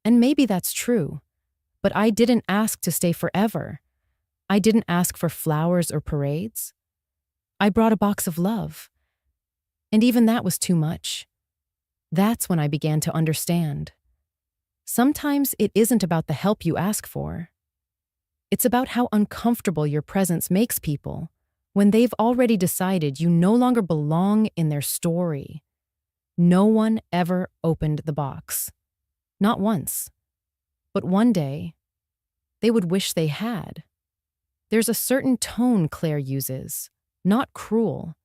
And maybe that's true. But I didn't ask to stay forever. I didn't ask for flowers or parades. I brought a box of love. And even that was too much. That's when I began to understand. Sometimes it isn't about the help you ask for. It's about how uncomfortable your presence makes people when they've already decided you no longer belong in their story. No one ever opened the box. Not once. But one day, they would wish they had. There's a certain tone Claire uses, not cruel,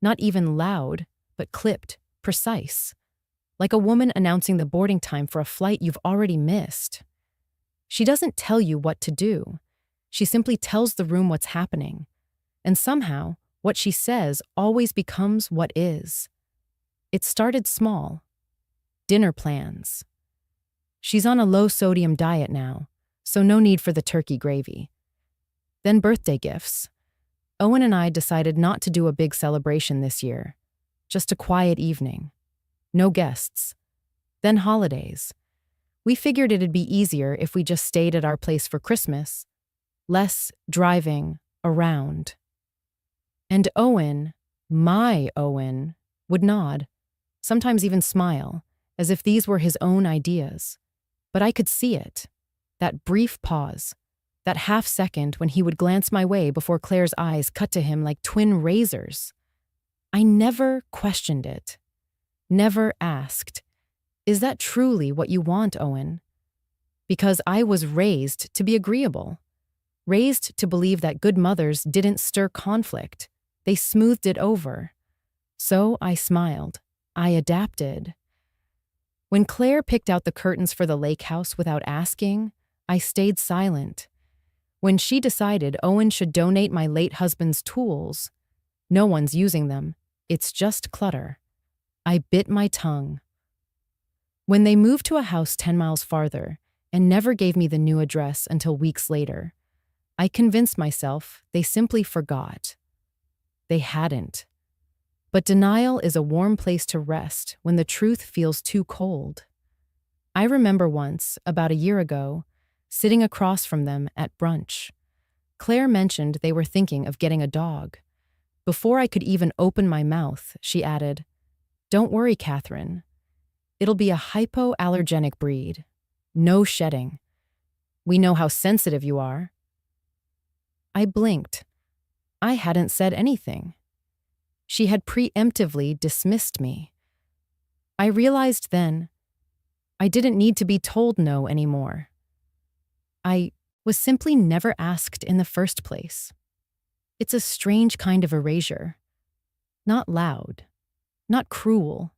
not even loud, but clipped, precise. Like a woman announcing the boarding time for a flight you've already missed. She doesn't tell you what to do. She simply tells the room what's happening. And somehow, what she says always becomes what is. It started small. Dinner plans. She's on a low-sodium diet now, so no need for the turkey gravy. Then birthday gifts. Owen and I decided not to do a big celebration this year. Just a quiet evening. No guests. Then holidays. We figured it'd be easier if we just stayed at our place for Christmas. Less driving around. And Owen, my Owen, would nod, sometimes even smile, as if these were his own ideas. But I could see it. That brief pause. That half second when he would glance my way before Claire's eyes cut to him like twin razors. I never questioned it. Never asked, "Is that truly what you want, Owen?" Because I was raised to be agreeable. Raised to believe that good mothers didn't stir conflict. They smoothed it over. So I smiled. I adapted. When Claire picked out the curtains for the lake house without asking, I stayed silent. When she decided Owen should donate my late husband's tools, no one's using them. It's just clutter. I bit my tongue. When they moved to a house 10 miles farther and never gave me the new address until weeks later, I convinced myself they simply forgot. They hadn't. But denial is a warm place to rest when the truth feels too cold. I remember once, about a year ago, sitting across from them at brunch. Claire mentioned they were thinking of getting a dog. Before I could even open my mouth, she added, "Don't worry, Catherine. It'll be a hypoallergenic breed. No shedding. We know how sensitive you are." I blinked. I hadn't said anything. She had preemptively dismissed me. I realized then I didn't need to be told no anymore. I was simply never asked in the first place. It's a strange kind of erasure. Not loud, not cruel,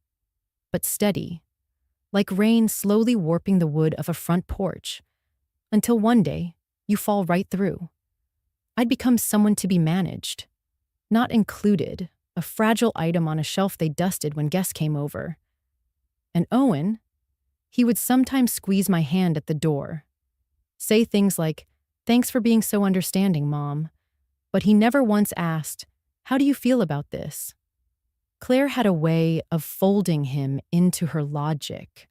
but steady, like rain slowly warping the wood of a front porch, until one day you fall right through. I'd become someone to be managed, not included, a fragile item on a shelf they dusted when guests came over. And Owen, he would sometimes squeeze my hand at the door, say things like, "Thanks for being so understanding, Mom." But he never once asked, "How do you feel about this?" Claire had a way of folding him into her logic,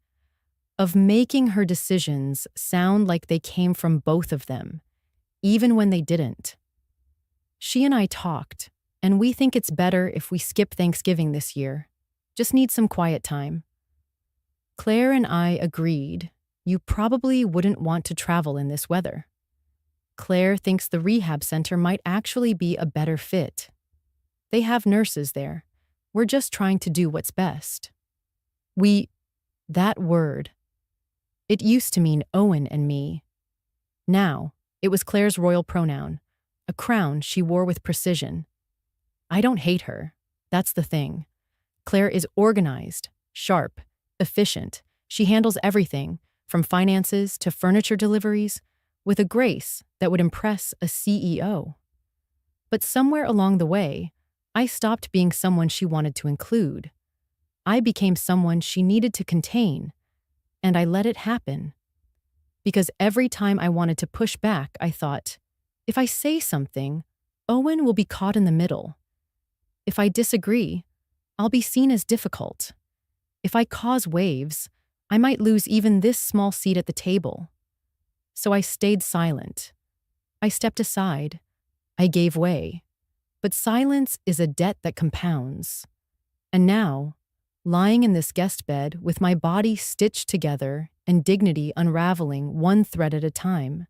of making her decisions sound like they came from both of them, even when they didn't. She and I talked, and we think it's better if we skip Thanksgiving this year. Just need some quiet time. Claire and I agreed you probably wouldn't want to travel in this weather. Claire thinks the rehab center might actually be a better fit. They have nurses there. We're just trying to do what's best. That word, it used to mean Owen and me. Now, it was Claire's royal pronoun, a crown she wore with precision. I don't hate her. That's the thing. Claire is organized, sharp, efficient. She handles everything, from finances to furniture deliveries, with a grace that would impress a CEO. But somewhere along the way, I stopped being someone she wanted to include. I became someone she needed to contain, and I let it happen. Because every time I wanted to push back, I thought, if I say something, Owen will be caught in the middle. If I disagree, I'll be seen as difficult. If I cause waves, I might lose even this small seat at the table. So I stayed silent. I stepped aside. I gave way. But silence is a debt that compounds. And now, lying in this guest bed with my body stitched together and dignity unraveling one thread at a time,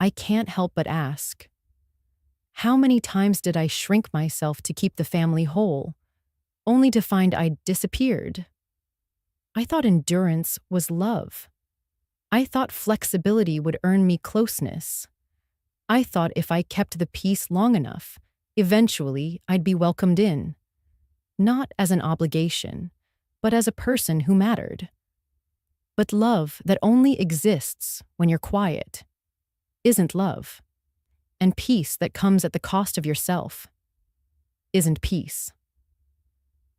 I can't help but ask, how many times did I shrink myself to keep the family whole, only to find I'd disappeared? I thought endurance was love. I thought flexibility would earn me closeness. I thought if I kept the peace long enough, eventually I'd be welcomed in. Not as an obligation, but as a person who mattered. But love that only exists when you're quiet isn't love. And peace that comes at the cost of yourself isn't peace.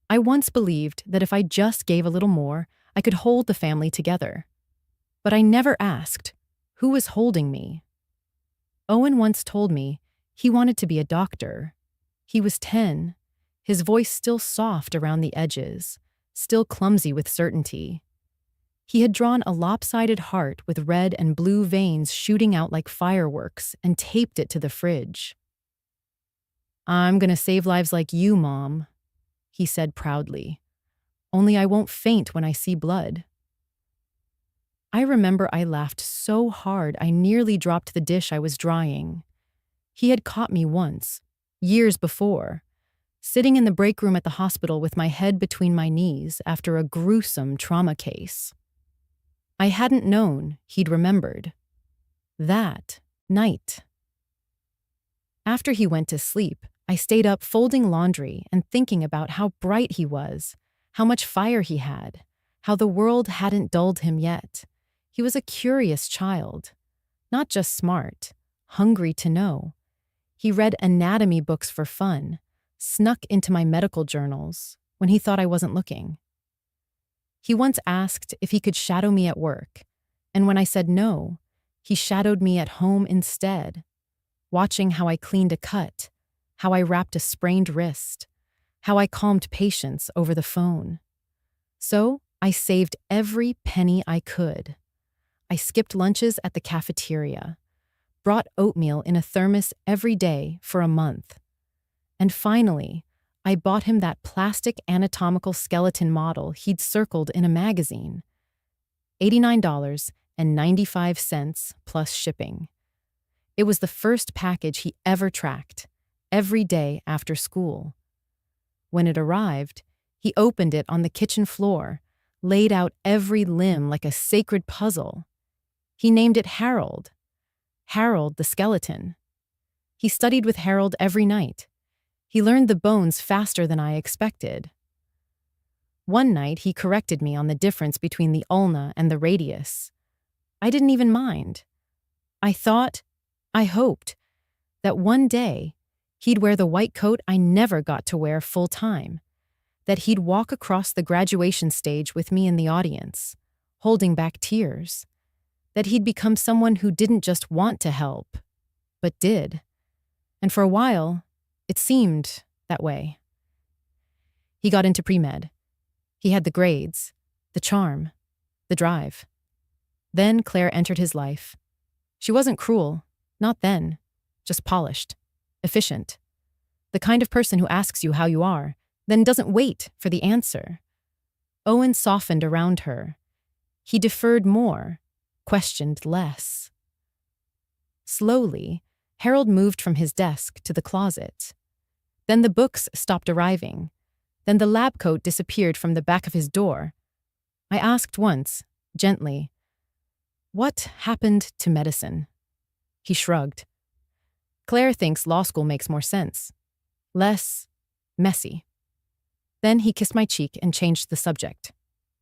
I once believed that if I just gave a little more, I could hold the family together. But I never asked, who was holding me? Owen once told me he wanted to be a doctor. He was 10, his voice still soft around the edges, still clumsy with certainty. He had drawn a lopsided heart with red and blue veins shooting out like fireworks and taped it to the fridge. "I'm gonna save lives like you, Mom," he said proudly. "Only I won't faint when I see blood." I remember I laughed so hard I nearly dropped the dish I was drying. He had caught me once, years before, sitting in the break room at the hospital with my head between my knees after a gruesome trauma case. I hadn't known he'd remembered. That night. After he went to sleep, I stayed up folding laundry and thinking about how bright he was, how much fire he had, how the world hadn't dulled him yet. He was a curious child, not just smart, hungry to know. He read anatomy books for fun, snuck into my medical journals when he thought I wasn't looking. He once asked if he could shadow me at work, and when I said no, he shadowed me at home instead, watching how I cleaned a cut, how I wrapped a sprained wrist, how I calmed patients over the phone. So I saved every penny I could. I skipped lunches at the cafeteria, brought oatmeal in a thermos every day for a month. And finally, I bought him that plastic anatomical skeleton model he'd circled in a magazine. $89.95 plus shipping. It was the first package he ever tracked, every day after school. When it arrived, he opened it on the kitchen floor, laid out every limb like a sacred puzzle. He named it Harold. Harold the skeleton. He studied with Harold every night. He learned the bones faster than I expected. One night, he corrected me on the difference between the ulna and the radius. I didn't even mind. I hoped, that one day he'd wear the white coat I never got to wear full time, that he'd walk across the graduation stage with me in the audience, holding back tears, that he'd become someone who didn't just want to help, but did. And for a while, it seemed that way. He got into pre-med. He had the grades, the charm, the drive. Then Claire entered his life. She wasn't cruel, not then, just polished, efficient. The kind of person who asks you how you are, then doesn't wait for the answer. Owen softened around her. He deferred more, questioned less. Slowly, Harold moved from his desk to the closet. Then the books stopped arriving. Then the lab coat disappeared from the back of his door. I asked once, gently, "What happened to medicine?" He shrugged. "Claire thinks law school makes more sense. Less messy." Then he kissed my cheek and changed the subject.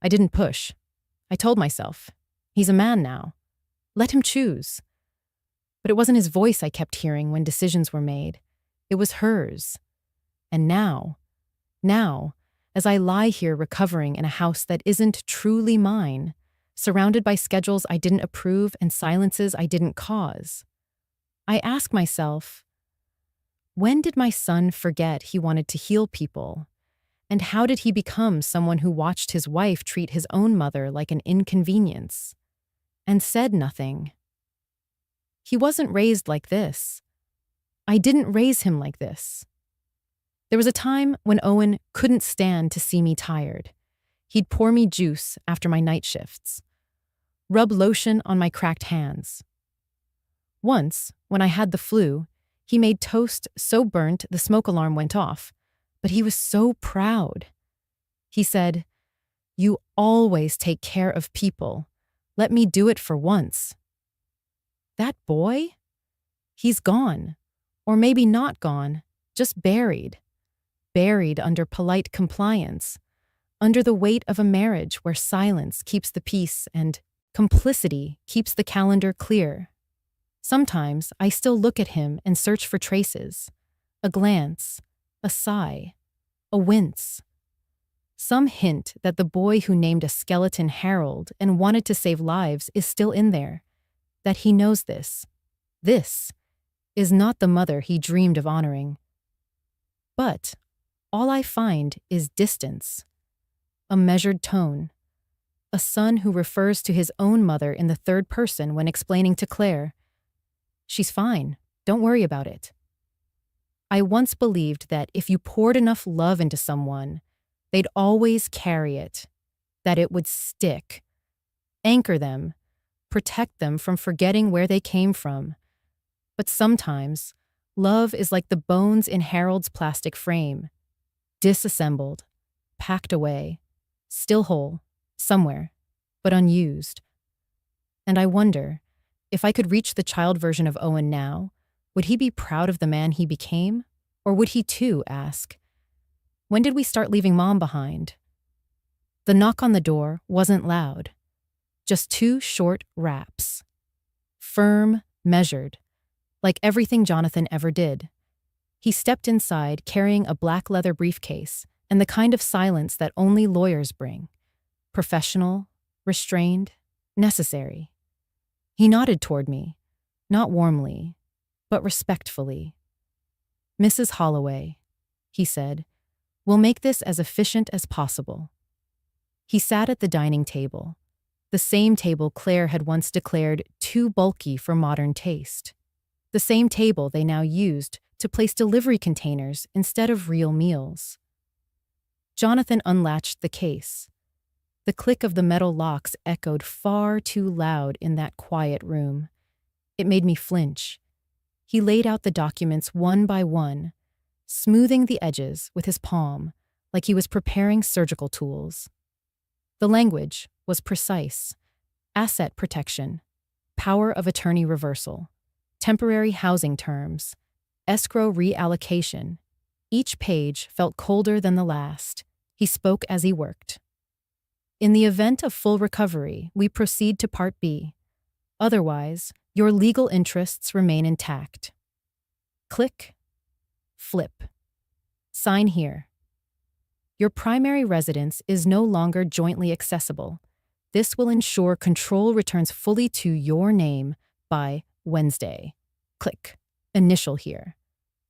I didn't push. I told myself, he's a man now. Let him choose. But it wasn't his voice I kept hearing when decisions were made. It was hers. And now, as I lie here recovering in a house that isn't truly mine, surrounded by schedules I didn't approve and silences I didn't cause, I ask myself, when did my son forget he wanted to heal people? And how did he become someone who watched his wife treat his own mother like an inconvenience and said nothing? He wasn't raised like this. I didn't raise him like this. There was a time when Owen couldn't stand to see me tired. He'd pour me juice after my night shifts, rub lotion on my cracked hands. Once, when I had the flu, he made toast so burnt the smoke alarm went off, but he was so proud. He said, "You always take care of people. Let me do it for once." That boy? He's gone. Or maybe not gone, just buried. Buried under polite compliance, under the weight of a marriage where silence keeps the peace and complicity keeps the calendar clear. Sometimes I still look at him and search for traces, a glance, a sigh, a wince. Some hint that the boy who named a skeleton Harold and wanted to save lives is still in there, that he knows this. This is not the mother he dreamed of honoring. But all I find is distance, a measured tone, a son who refers to his own mother in the third person when explaining to Claire, "She's fine, don't worry about it." I once believed that if you poured enough love into someone, they'd always carry it, that it would stick, anchor them, protect them from forgetting where they came from. But sometimes, love is like the bones in Harold's plastic frame, disassembled, packed away, still whole, somewhere, but unused. And I wonder, if I could reach the child version of Owen now, would he be proud of the man he became? Or would he too ask, "When did we start leaving Mom behind?" The knock on the door wasn't loud, just 2 short raps. Firm, measured, like everything Jonathan ever did. He stepped inside carrying a black leather briefcase and the kind of silence that only lawyers bring. Professional, restrained, necessary. He nodded toward me, not warmly, but respectfully. "Mrs. Holloway," he said, "we'll make this as efficient as possible." He sat at the dining table, the same table Claire had once declared too bulky for modern taste. The same table they now used to place delivery containers instead of real meals. Jonathan unlatched the case. The click of the metal locks echoed far too loud in that quiet room. It made me flinch. He laid out the documents one by one, smoothing the edges with his palm like he was preparing surgical tools. The language was precise. Asset protection, power of attorney reversal, temporary housing terms, escrow reallocation, Each page felt colder than the last. He spoke as he worked. In the event of full recovery, we proceed to Part B. Otherwise, your legal interests remain intact. Click. Flip. Sign here. Your primary residence is no longer jointly accessible. This will ensure control returns fully to your name by Wednesday. Click. Initial here.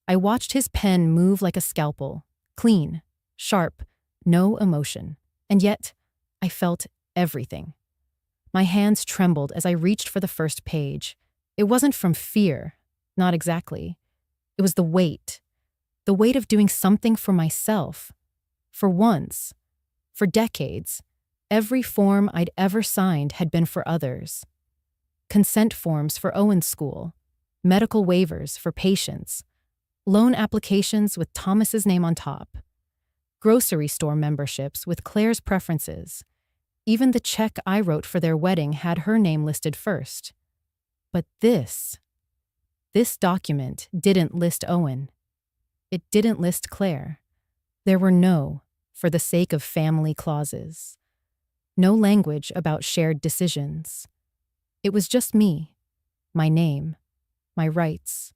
I watched his pen move like a scalpel. Clean, sharp, no emotion. And yet, I felt everything. My hands trembled as I reached for the first page. It wasn't from fear, not exactly. It was the weight of doing something for myself. For once, for decades, every form I'd ever signed had been for others. Consent forms for Owen's school, medical waivers for patients, loan applications with Thomas's name on top, grocery store memberships with Claire's preferences. Even the check I wrote for their wedding had her name listed first. But this document didn't list Owen. It didn't list Claire. There were no, for the sake of family clauses. No language about shared decisions. It was just me, my name, my rights,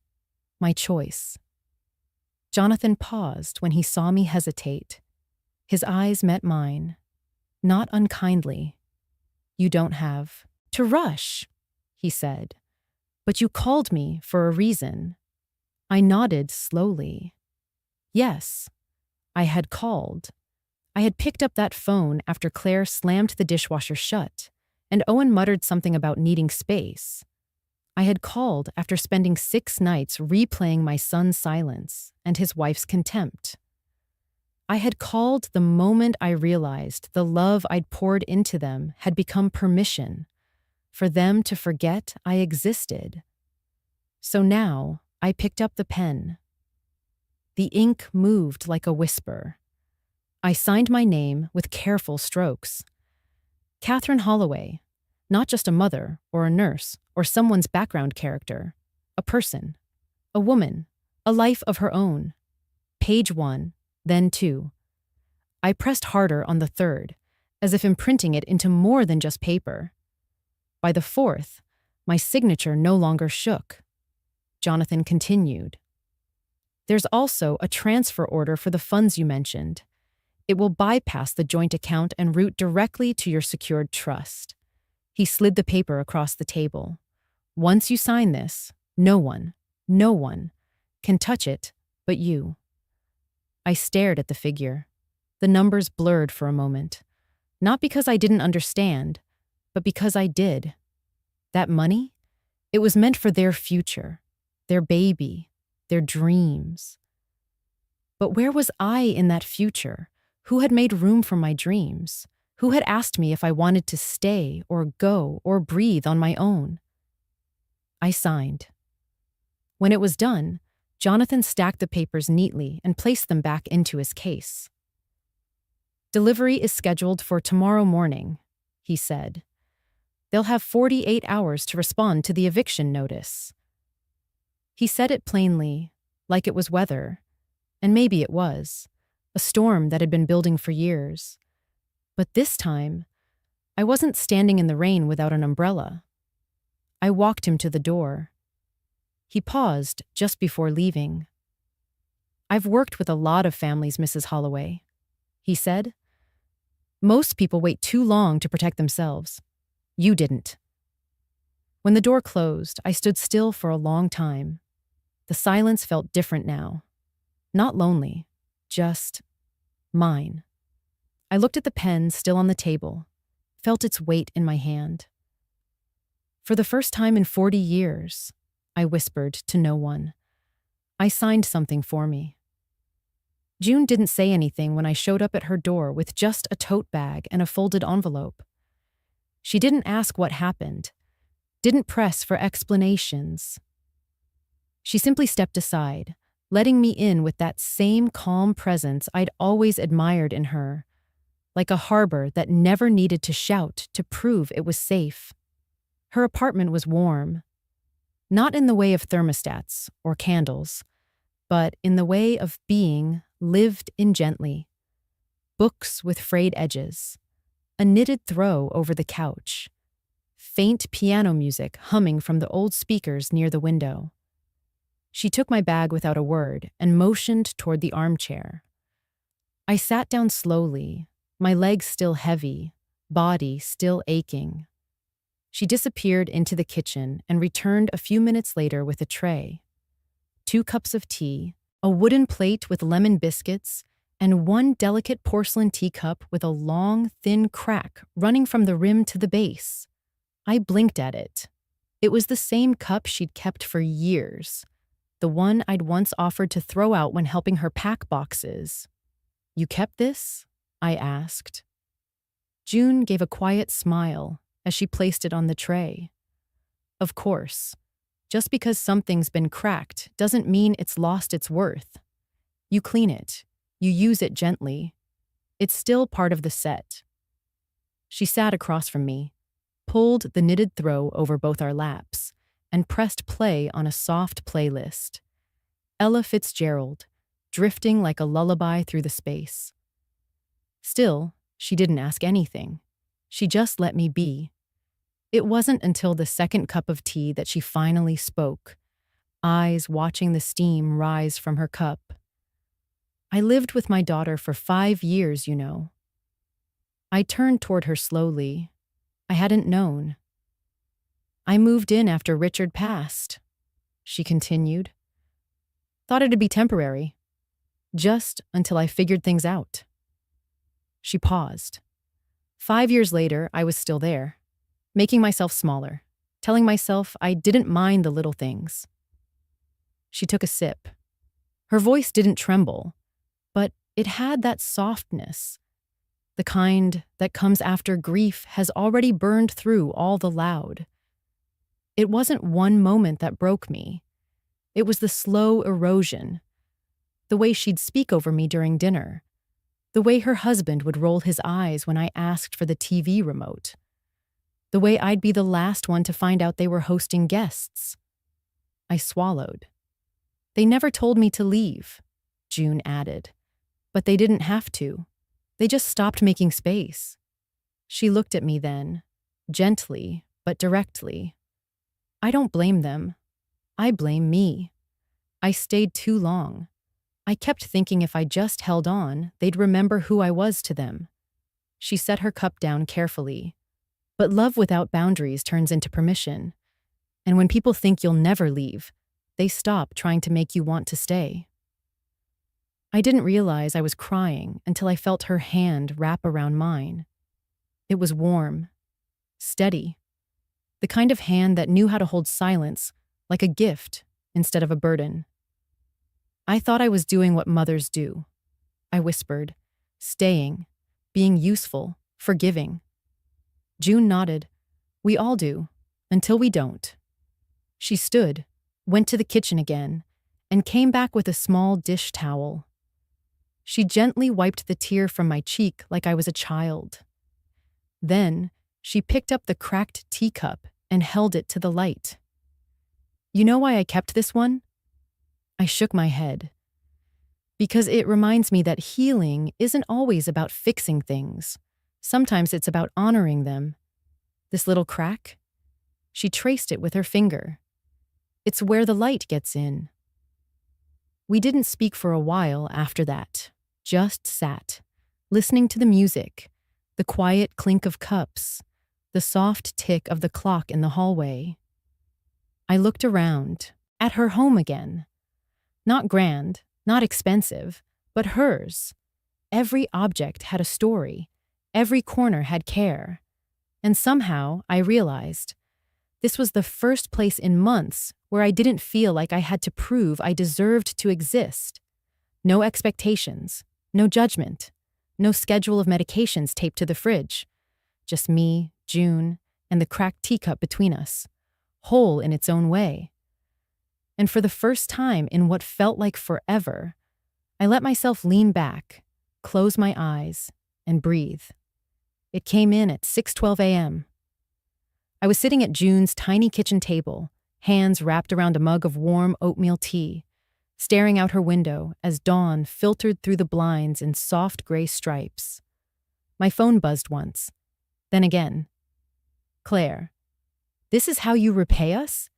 my choice. Jonathan paused when he saw me hesitate. His eyes met mine, not unkindly. "You don't have to rush," he said. "But you called me for a reason." I nodded slowly. Yes, I had called. I had picked up that phone after Claire slammed the dishwasher shut, and Owen muttered something about needing space. I had called after spending 6 nights replaying my son's silence and his wife's contempt. I had called the moment I realized the love I'd poured into them had become permission for them to forget I existed. So now I picked up the pen. The ink moved like a whisper. I signed my name with careful strokes. Catherine Holloway, not just a mother or a nurse or someone's background character, a person, a woman, a life of her own. Page 1, then 2. I pressed harder on the 3rd, as if imprinting it into more than just paper. By the 4th, my signature no longer shook. Jonathan continued. "There's also a transfer order for the funds you mentioned. It will bypass the joint account and route directly to your secured trust." He slid the paper across the table. "Once you sign this, no one can touch it but you." I stared at the figure. The numbers blurred for a moment. Not because I didn't understand, but because I did. That money? It was meant for their future, their baby, their dreams. But where was I in that future? Who had made room for my dreams? Who had asked me if I wanted to stay or go or breathe on my own? I signed. When it was done, Jonathan stacked the papers neatly and placed them back into his case. "Delivery is scheduled for tomorrow morning," he said. "They'll have 48 hours to respond to the eviction notice." He said it plainly, like it was weather, and maybe it was, a storm that had been building for years. But this time, I wasn't standing in the rain without an umbrella. I walked him to the door. He paused just before leaving. "I've worked with a lot of families, Mrs. Holloway," he said. "Most people wait too long to protect themselves. You didn't." When the door closed, I stood still for a long time. The silence felt different now. Not lonely, just mine. I looked at the pen still on the table, felt its weight in my hand. "For the first time in 40 years, I whispered to no one. I signed something for me. June didn't say anything when I showed up at her door with just a tote bag and a folded envelope. She didn't ask what happened, didn't press for explanations. She simply stepped aside, letting me in with that same calm presence I'd always admired in her, like a harbor that never needed to shout to prove it was safe. Her apartment was warm, not in the way of thermostats or candles, but in the way of being lived in gently. Books with frayed edges, a knitted throw over the couch, faint piano music humming from the old speakers near the window. She took my bag without a word and motioned toward the armchair. I sat down slowly, my legs still heavy, body still aching. She disappeared into the kitchen and returned a few minutes later with a tray. 2 cups of tea, a wooden plate with lemon biscuits, and 1 delicate porcelain teacup with a long, thin crack running from the rim to the base. I blinked at it. It was the same cup she'd kept for years, the one I'd once offered to throw out when helping her pack boxes. "You kept this?" I asked. June gave a quiet smile as she placed it on the tray. "Of course. Just because something's been cracked doesn't mean it's lost its worth. You clean it. You use it gently. It's still part of the set." She sat across from me, pulled the knitted throw over both our laps, and pressed play on a soft playlist. Ella Fitzgerald, drifting like a lullaby through the space. Still, she didn't ask anything. She just let me be. It wasn't until the second cup of tea that she finally spoke, eyes watching the steam rise from her cup. "I lived with my daughter for 5 years, you know." I turned toward her slowly. I hadn't known. "I moved in after Richard passed," she continued. "Thought it'd be temporary. Just until I figured things out." She paused. 5 years later, I was still there, making myself smaller, telling myself I didn't mind the little things. She took a sip. Her voice didn't tremble, but it had that softness, the kind that comes after grief has already burned through all the loud. It wasn't one moment that broke me. It was the slow erosion, the way she'd speak over me during dinner, the way her husband would roll his eyes when I asked for the TV remote, the way I'd be the last one to find out they were hosting guests. I swallowed. "They never told me to leave," June added. "But they didn't have to. They just stopped making space." She looked at me then, gently but directly. "I don't blame them. I blame me. I stayed too long. I kept thinking if I just held on, they'd remember who I was to them." She set her cup down carefully. "But love without boundaries turns into permission. And when people think you'll never leave, they stop trying to make you want to stay." I didn't realize I was crying until I felt her hand wrap around mine. It was warm, steady, the kind of hand that knew how to hold silence like a gift instead of a burden. "I thought I was doing what mothers do," I whispered, "staying, being useful, forgiving." June nodded. "We all do, until we don't." She stood, went to the kitchen again, and came back with a small dish towel. She gently wiped the tear from my cheek like I was a child. Then, she picked up the cracked teacup and held it to the light. "You know why I kept this one?" I shook my head. "Because it reminds me that healing isn't always about fixing things. Sometimes it's about honoring them. This little crack?" She traced it with her finger. "It's where the light gets in." We didn't speak for a while after that, just sat, listening to the music, the quiet clink of cups, the soft tick of the clock in the hallway. I looked around, at her home again. Not grand, not expensive, but hers. Every object had a story. Every corner had care. And somehow, I realized, this was the first place in months where I didn't feel like I had to prove I deserved to exist. No expectations, no judgment, no schedule of medications taped to the fridge. Just me, June, and the cracked teacup between us, whole in its own way. And for the first time in what felt like forever, I let myself lean back, close my eyes, and breathe. It came in at 6:12 a.m. I was sitting at June's tiny kitchen table, hands wrapped around a mug of warm oatmeal tea, staring out her window as dawn filtered through the blinds in soft gray stripes. My phone buzzed once, then again. Claire, this is how you repay us?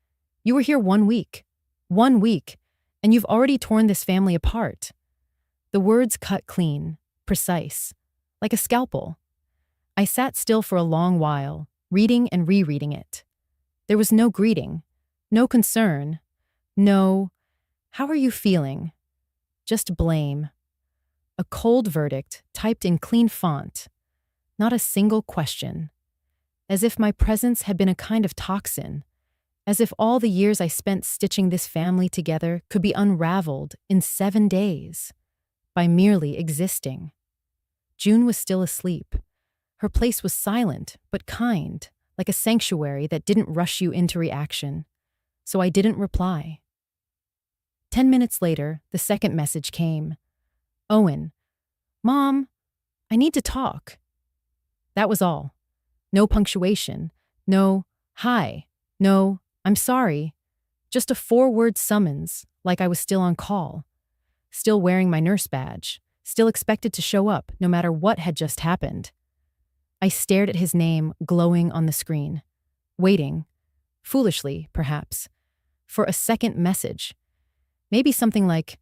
You were here 1 week. 1 week, and you've already torn this family apart. The words cut clean, precise, like a scalpel. I sat still for a long while, reading and rereading it. There was no greeting, no concern, no, "How are you feeling?" Just blame. A cold verdict typed in clean font. Not a single question. As if my presence had been a kind of toxin. As if all the years I spent stitching this family together could be unraveled in 7 days. By merely existing. June was still asleep. Her place was silent, but kind, like a sanctuary that didn't rush you into reaction. So I didn't reply. 10 minutes later, the second message came. Owen, Mom, I need to talk. That was all. No punctuation. No, hi. No, I'm sorry. Just a 4-word summons, like I was still on call. Still wearing my nurse badge. Still expected to show up, no matter what had just happened. I stared at his name glowing on the screen. Waiting. Foolishly, perhaps. For a second message. Maybe something like,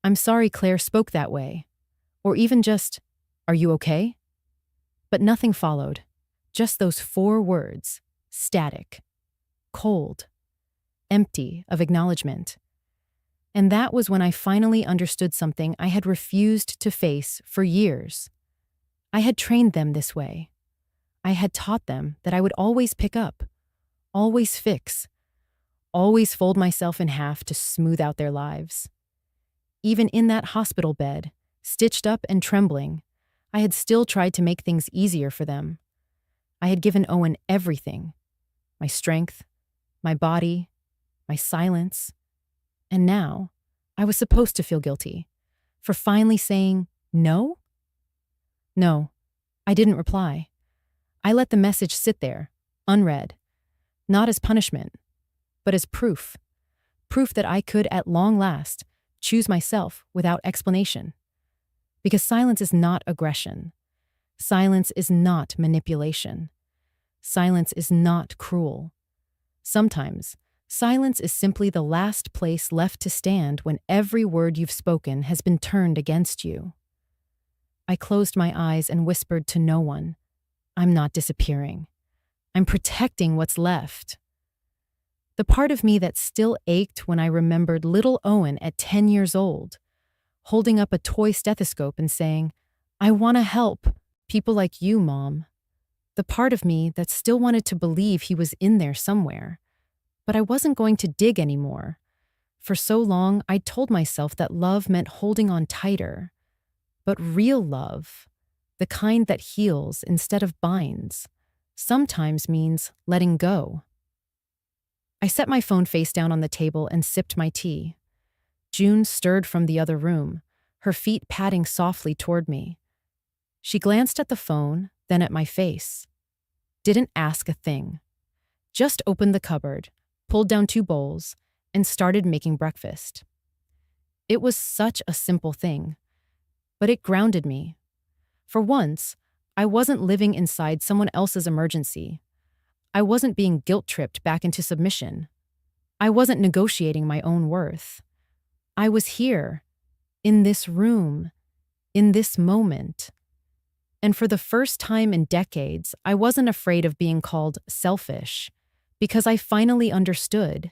"I'm sorry Claire spoke that way." Or even just, "Are you okay?" But nothing followed. Just those 4 words. Static. Cold. Empty of acknowledgement. And that was when I finally understood something I had refused to face for years. I had trained them this way. I had taught them that I would always pick up, always fix, always fold myself in half to smooth out their lives. Even in that hospital bed, stitched up and trembling, I had still tried to make things easier for them. I had given Owen everything. My strength, my body, my silence. And now, I was supposed to feel guilty for finally saying no? No, I didn't reply. I let the message sit there, unread, not as punishment, but as proof. Proof that I could, at long last, choose myself without explanation. Because silence is not aggression. Silence is not manipulation. Silence is not cruel. Sometimes, silence is simply the last place left to stand when every word you've spoken has been turned against you. I closed my eyes and whispered to no one, "I'm not disappearing. I'm protecting what's left." The part of me that still ached when I remembered little Owen at 10 years old, holding up a toy stethoscope and saying, "I want to help people like you, Mom." The part of me that still wanted to believe he was in there somewhere. But I wasn't going to dig anymore. For so long, I'd told myself that love meant holding on tighter. But real love, the kind that heals instead of binds, sometimes means letting go. I set my phone face down on the table and sipped my tea. June stirred from the other room, her feet padding softly toward me. She glanced at the phone, then at my face. Didn't ask a thing. Just opened the cupboard, pulled down 2 bowls, and started making breakfast. It was such a simple thing, but it grounded me. For once, I wasn't living inside someone else's emergency. I wasn't being guilt-tripped back into submission. I wasn't negotiating my own worth. I was here, in this room, in this moment. And for the first time in decades, I wasn't afraid of being called selfish, because I finally understood.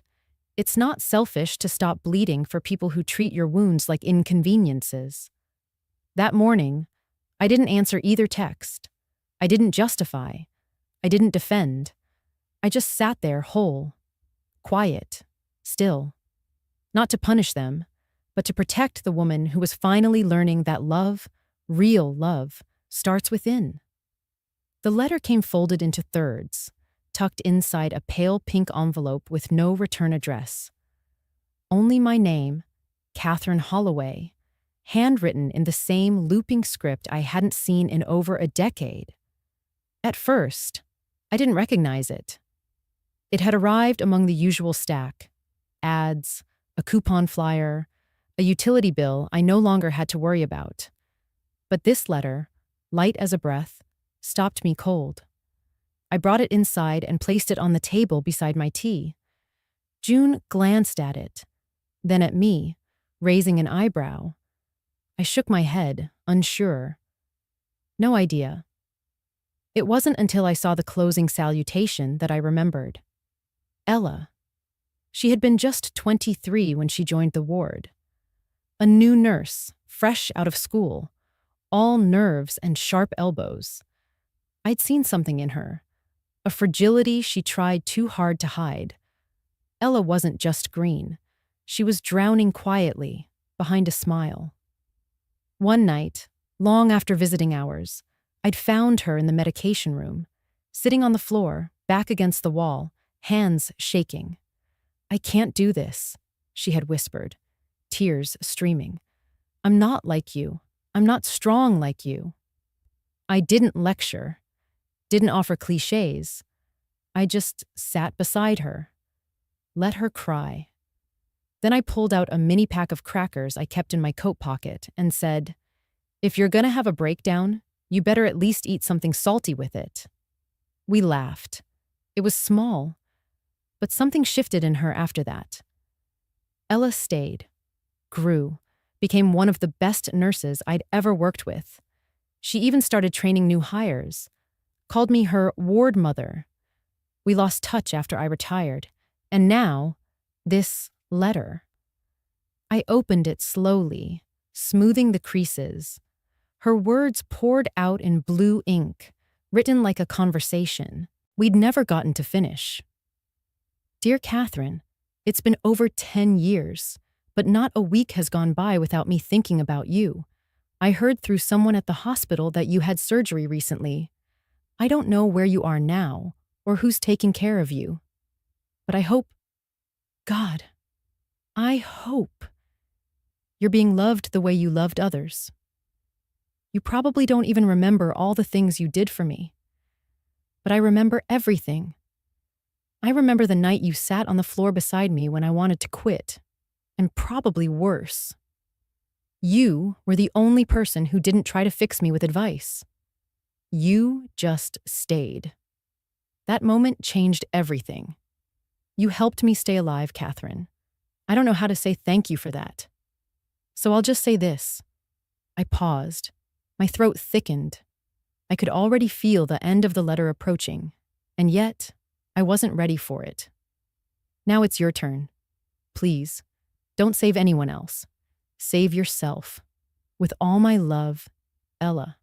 It's not selfish to stop bleeding for people who treat your wounds like inconveniences. That morning, I didn't answer either text. I didn't justify. I didn't defend. I just sat there whole, quiet, still. Not to punish them, but to protect the woman who was finally learning that love, real love, starts within. The letter came folded into thirds, tucked inside a pale pink envelope with no return address. Only my name, Catherine Holloway, handwritten in the same looping script I hadn't seen in over a decade. At first, I didn't recognize it. It had arrived among the usual stack: ads, a coupon flyer, a utility bill I no longer had to worry about. But this letter, light as a breath, stopped me cold. I brought it inside and placed it on the table beside my tea. June glanced at it, then at me, raising an eyebrow. I shook my head, unsure. No idea. It wasn't until I saw the closing salutation that I remembered. Ella. She had been just 23 when she joined the ward. A new nurse, fresh out of school, all nerves and sharp elbows. I'd seen something in her, a fragility she tried too hard to hide. Ella wasn't just green. She was drowning quietly, behind a smile. One night, long after visiting hours, I'd found her in the medication room, sitting on the floor, back against the wall, hands shaking. "I can't do this," she had whispered, tears streaming. "I'm not like you. I'm not strong like you." I didn't lecture, didn't offer cliches. I just sat beside her, let her cry. Then I pulled out a mini pack of crackers I kept in my coat pocket and said, "If you're gonna have a breakdown, you better at least eat something salty with it." We laughed. It was small, but something shifted in her after that. Ella stayed, grew, became one of the best nurses I'd ever worked with. She even started training new hires, called me her ward mother. We lost touch after I retired, and now, this letter. I opened it slowly, smoothing the creases. Her words poured out in blue ink, written like a conversation we'd never gotten to finish. "Dear Catherine, it's been over 10 years, but not a week has gone by without me thinking about you. I heard through someone at the hospital that you had surgery recently. I don't know where you are now or who's taking care of you. But I hope, God, I hope you're being loved the way you loved others. You probably don't even remember all the things you did for me. But I remember everything. I remember the night you sat on the floor beside me when I wanted to quit, and probably worse. You were the only person who didn't try to fix me with advice. You just stayed. That moment changed everything. You helped me stay alive, Catherine. I don't know how to say thank you for that. So I'll just say this." I paused. My throat thickened. I could already feel the end of the letter approaching, and yet I wasn't ready for it. "Now it's your turn. Please, don't save anyone else. Save yourself. With all my love, Ella."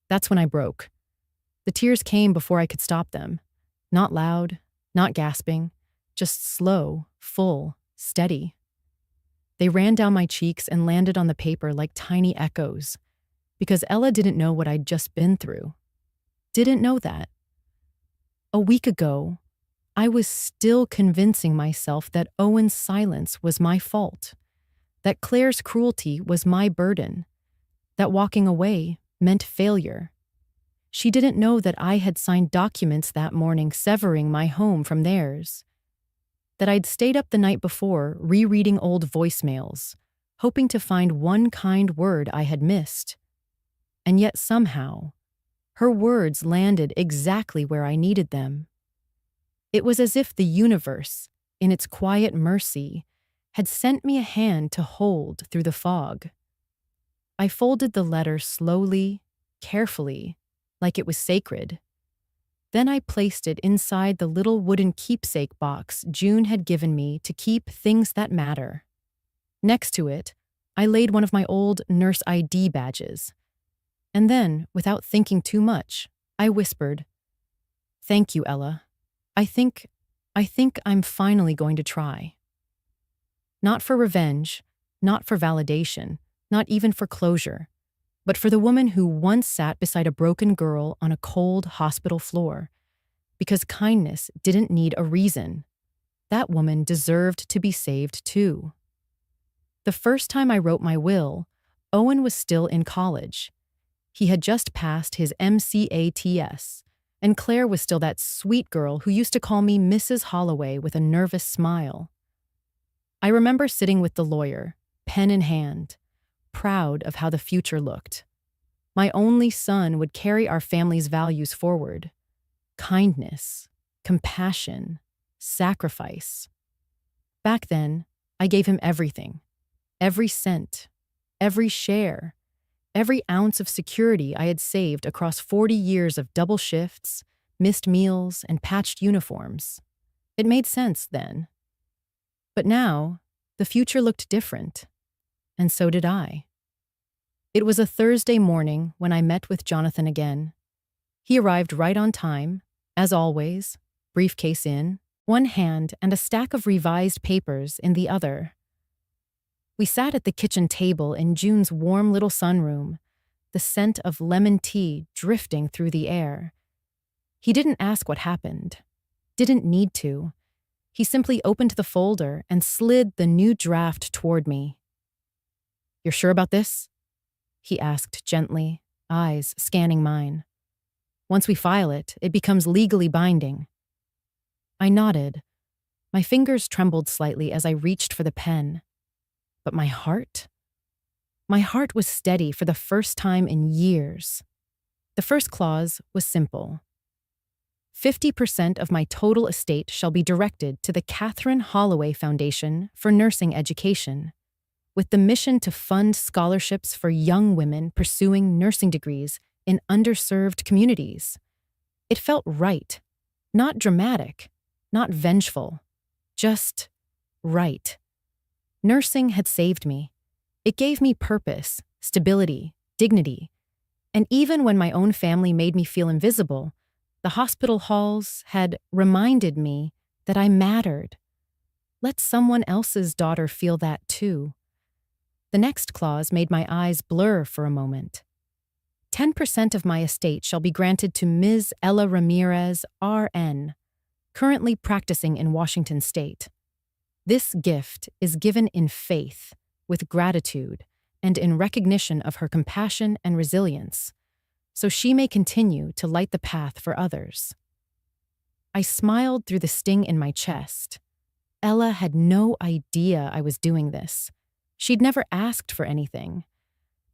That's when I broke. The tears came before I could stop them. Not loud, not gasping, just slow, full, steady. They ran down my cheeks and landed on the paper like tiny echoes, because Ella didn't know what I'd just been through. Didn't know that. A week ago, I was still convincing myself that Owen's silence was my fault, that Claire's cruelty was my burden, that walking away meant failure. She didn't know that I had signed documents that morning severing my home from theirs, that I'd stayed up the night before rereading old voicemails, hoping to find one kind word I had missed. And yet somehow, her words landed exactly where I needed them. It was as if the universe, in its quiet mercy, had sent me a hand to hold through the fog. I folded the letter slowly, carefully, like it was sacred. Then I placed it inside the little wooden keepsake box June had given me to keep things that matter. Next to it, I laid one of my old nurse ID badges. And then, without thinking too much, I whispered, "Thank you, Ella. I think I'm finally going to try." Not for revenge, not for validation, not even for closure, but for the woman who once sat beside a broken girl on a cold hospital floor. Because kindness didn't need a reason. That woman deserved to be saved too. The first time I wrote my will, Owen was still in college. He had just passed his MCATS, and Claire was still that sweet girl who used to call me Mrs. Holloway with a nervous smile. I remember sitting with the lawyer, pen in hand, proud of how the future looked. My only son would carry our family's values forward: kindness, compassion, sacrifice. Back then, I gave him everything: every cent, every share, every ounce of security I had saved across 40 years of double shifts, missed meals, and patched uniforms. It made sense then. But now, the future looked different, and so did I. It was a Thursday morning when I met with Jonathan again. He arrived right on time, as always, briefcase in one hand and a stack of revised papers in the other. We sat at the kitchen table in June's warm little sunroom, the scent of lemon tea drifting through the air. He didn't ask what happened. Didn't need to. He simply opened the folder and slid the new draft toward me. "You're sure about this?" he asked gently, eyes scanning mine. "Once we file it, it becomes legally binding." I nodded. My fingers trembled slightly as I reached for the pen. But my heart? My heart was steady for the first time in years. The first clause was simple. 50% of my total estate shall be directed to the Catherine Holloway Foundation for Nursing Education, with the mission to fund scholarships for young women pursuing nursing degrees in underserved communities. It felt right, not dramatic, not vengeful, just right. Nursing had saved me. It gave me purpose, stability, dignity. And even when my own family made me feel invisible, the hospital halls had reminded me that I mattered. Let someone else's daughter feel that too. The next clause made my eyes blur for a moment. 10% of my estate shall be granted to Ms. Ella Ramirez, RN, currently practicing in Washington State. This gift is given in faith, with gratitude, and in recognition of her compassion and resilience, so she may continue to light the path for others. I smiled through the sting in my chest. Ella had no idea I was doing this. She'd never asked for anything,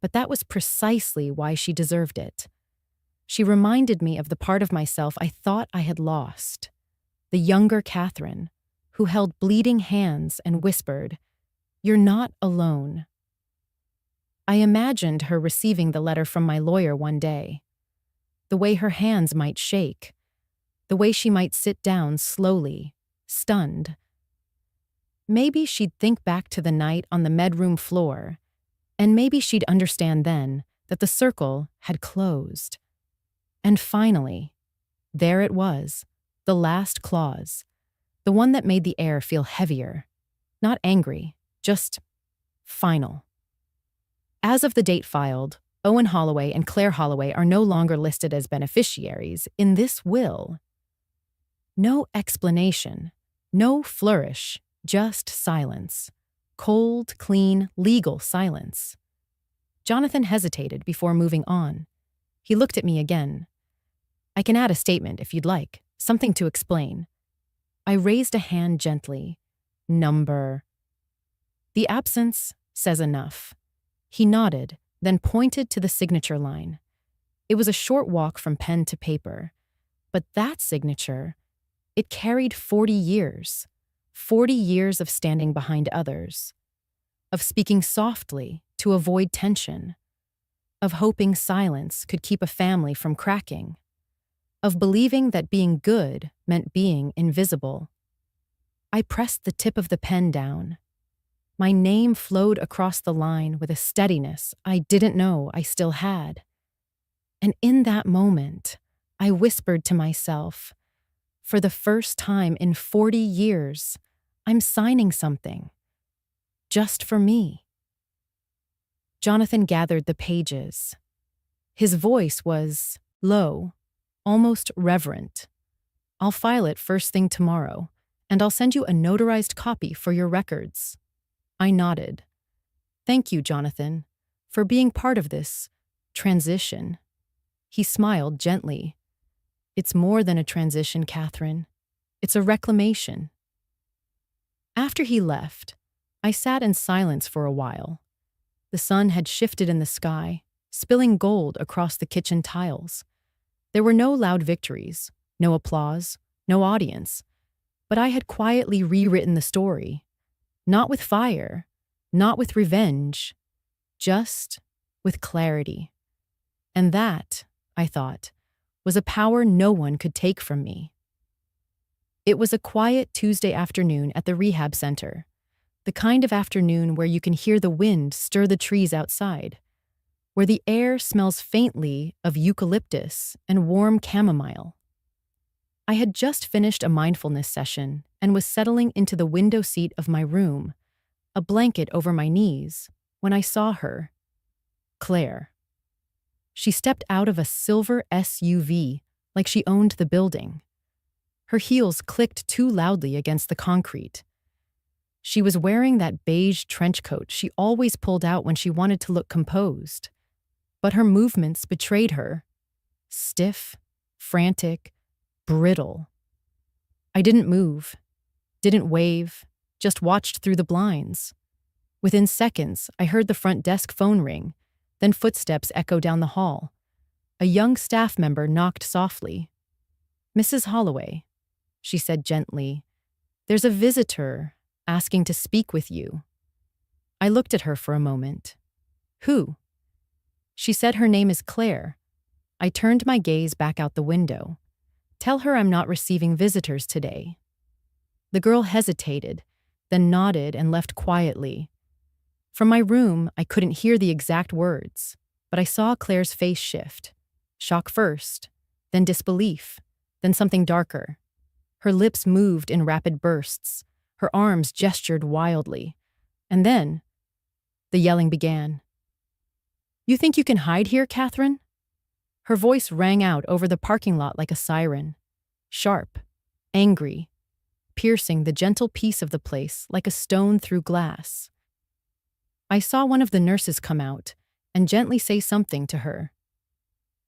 but that was precisely why she deserved it. She reminded me of the part of myself I thought I had lost, the younger Catherine, who held bleeding hands and whispered, "You're not alone." I imagined her receiving the letter from my lawyer one day, the way her hands might shake, the way she might sit down slowly, stunned. Maybe she'd think back to the night on the medroom floor, and maybe she'd understand then that the circle had closed. And finally, there it was, the last clause, the one that made the air feel heavier, not angry, just final. As of the date filed, Owen Holloway and Claire Holloway are no longer listed as beneficiaries in this will. No explanation, no flourish, just silence. Cold, clean, legal silence. Jonathan hesitated before moving on. He looked at me again. "I can add a statement if you'd like, something to explain." I raised a hand gently. "Number." "The absence says enough." He nodded, then pointed to the signature line. It was a short walk from pen to paper. But that signature, it carried 40 years. 40 years of standing behind others. Of speaking softly to avoid tension. Of hoping silence could keep a family from cracking. Of believing that being good meant being invisible. I pressed the tip of the pen down. My name flowed across the line with a steadiness I didn't know I still had. And in that moment, I whispered to myself, for the first time in 40 years, I'm signing something. Just for me. Jonathan gathered the pages. His voice was low, almost reverent. "I'll file it first thing tomorrow, and I'll send you a notarized copy for your records." I nodded. "Thank you, Jonathan, for being part of this transition." He smiled gently. "It's more than a transition, Catherine. It's a reclamation." After he left, I sat in silence for a while. The sun had shifted in the sky, spilling gold across the kitchen tiles. There were no loud victories, no applause, no audience, but I had quietly rewritten the story. Not with fire, not with revenge, just with clarity. And that, I thought, was a power no one could take from me. It was a quiet Tuesday afternoon at the rehab center, the kind of afternoon where you can hear the wind stir the trees outside, where the air smells faintly of eucalyptus and warm chamomile. I had just finished a mindfulness session and was settling into the window seat of my room, a blanket over my knees, when I saw her, Claire. She stepped out of a silver SUV like she owned the building. Her heels clicked too loudly against the concrete. She was wearing that beige trench coat she always pulled out when she wanted to look composed. But her movements betrayed her. Stiff, frantic, brittle. I didn't move, didn't wave, just watched through the blinds. Within seconds, I heard the front desk phone ring, then footsteps echo down the hall. A young staff member knocked softly. "Mrs. Holloway," she said gently, "there's a visitor asking to speak with you." I looked at her for a moment. "Who?" She said her name is Claire. I turned my gaze back out the window. "Tell her I'm not receiving visitors today." The girl hesitated, then nodded and left quietly. From my room, I couldn't hear the exact words, but I saw Claire's face shift. Shock first, then disbelief, then something darker. Her lips moved in rapid bursts. Her arms gestured wildly. And then, the yelling began. "You think you can hide here, Catherine?" Her voice rang out over the parking lot like a siren. Sharp, angry, piercing the gentle peace of the place like a stone through glass. I saw one of the nurses come out and gently say something to her.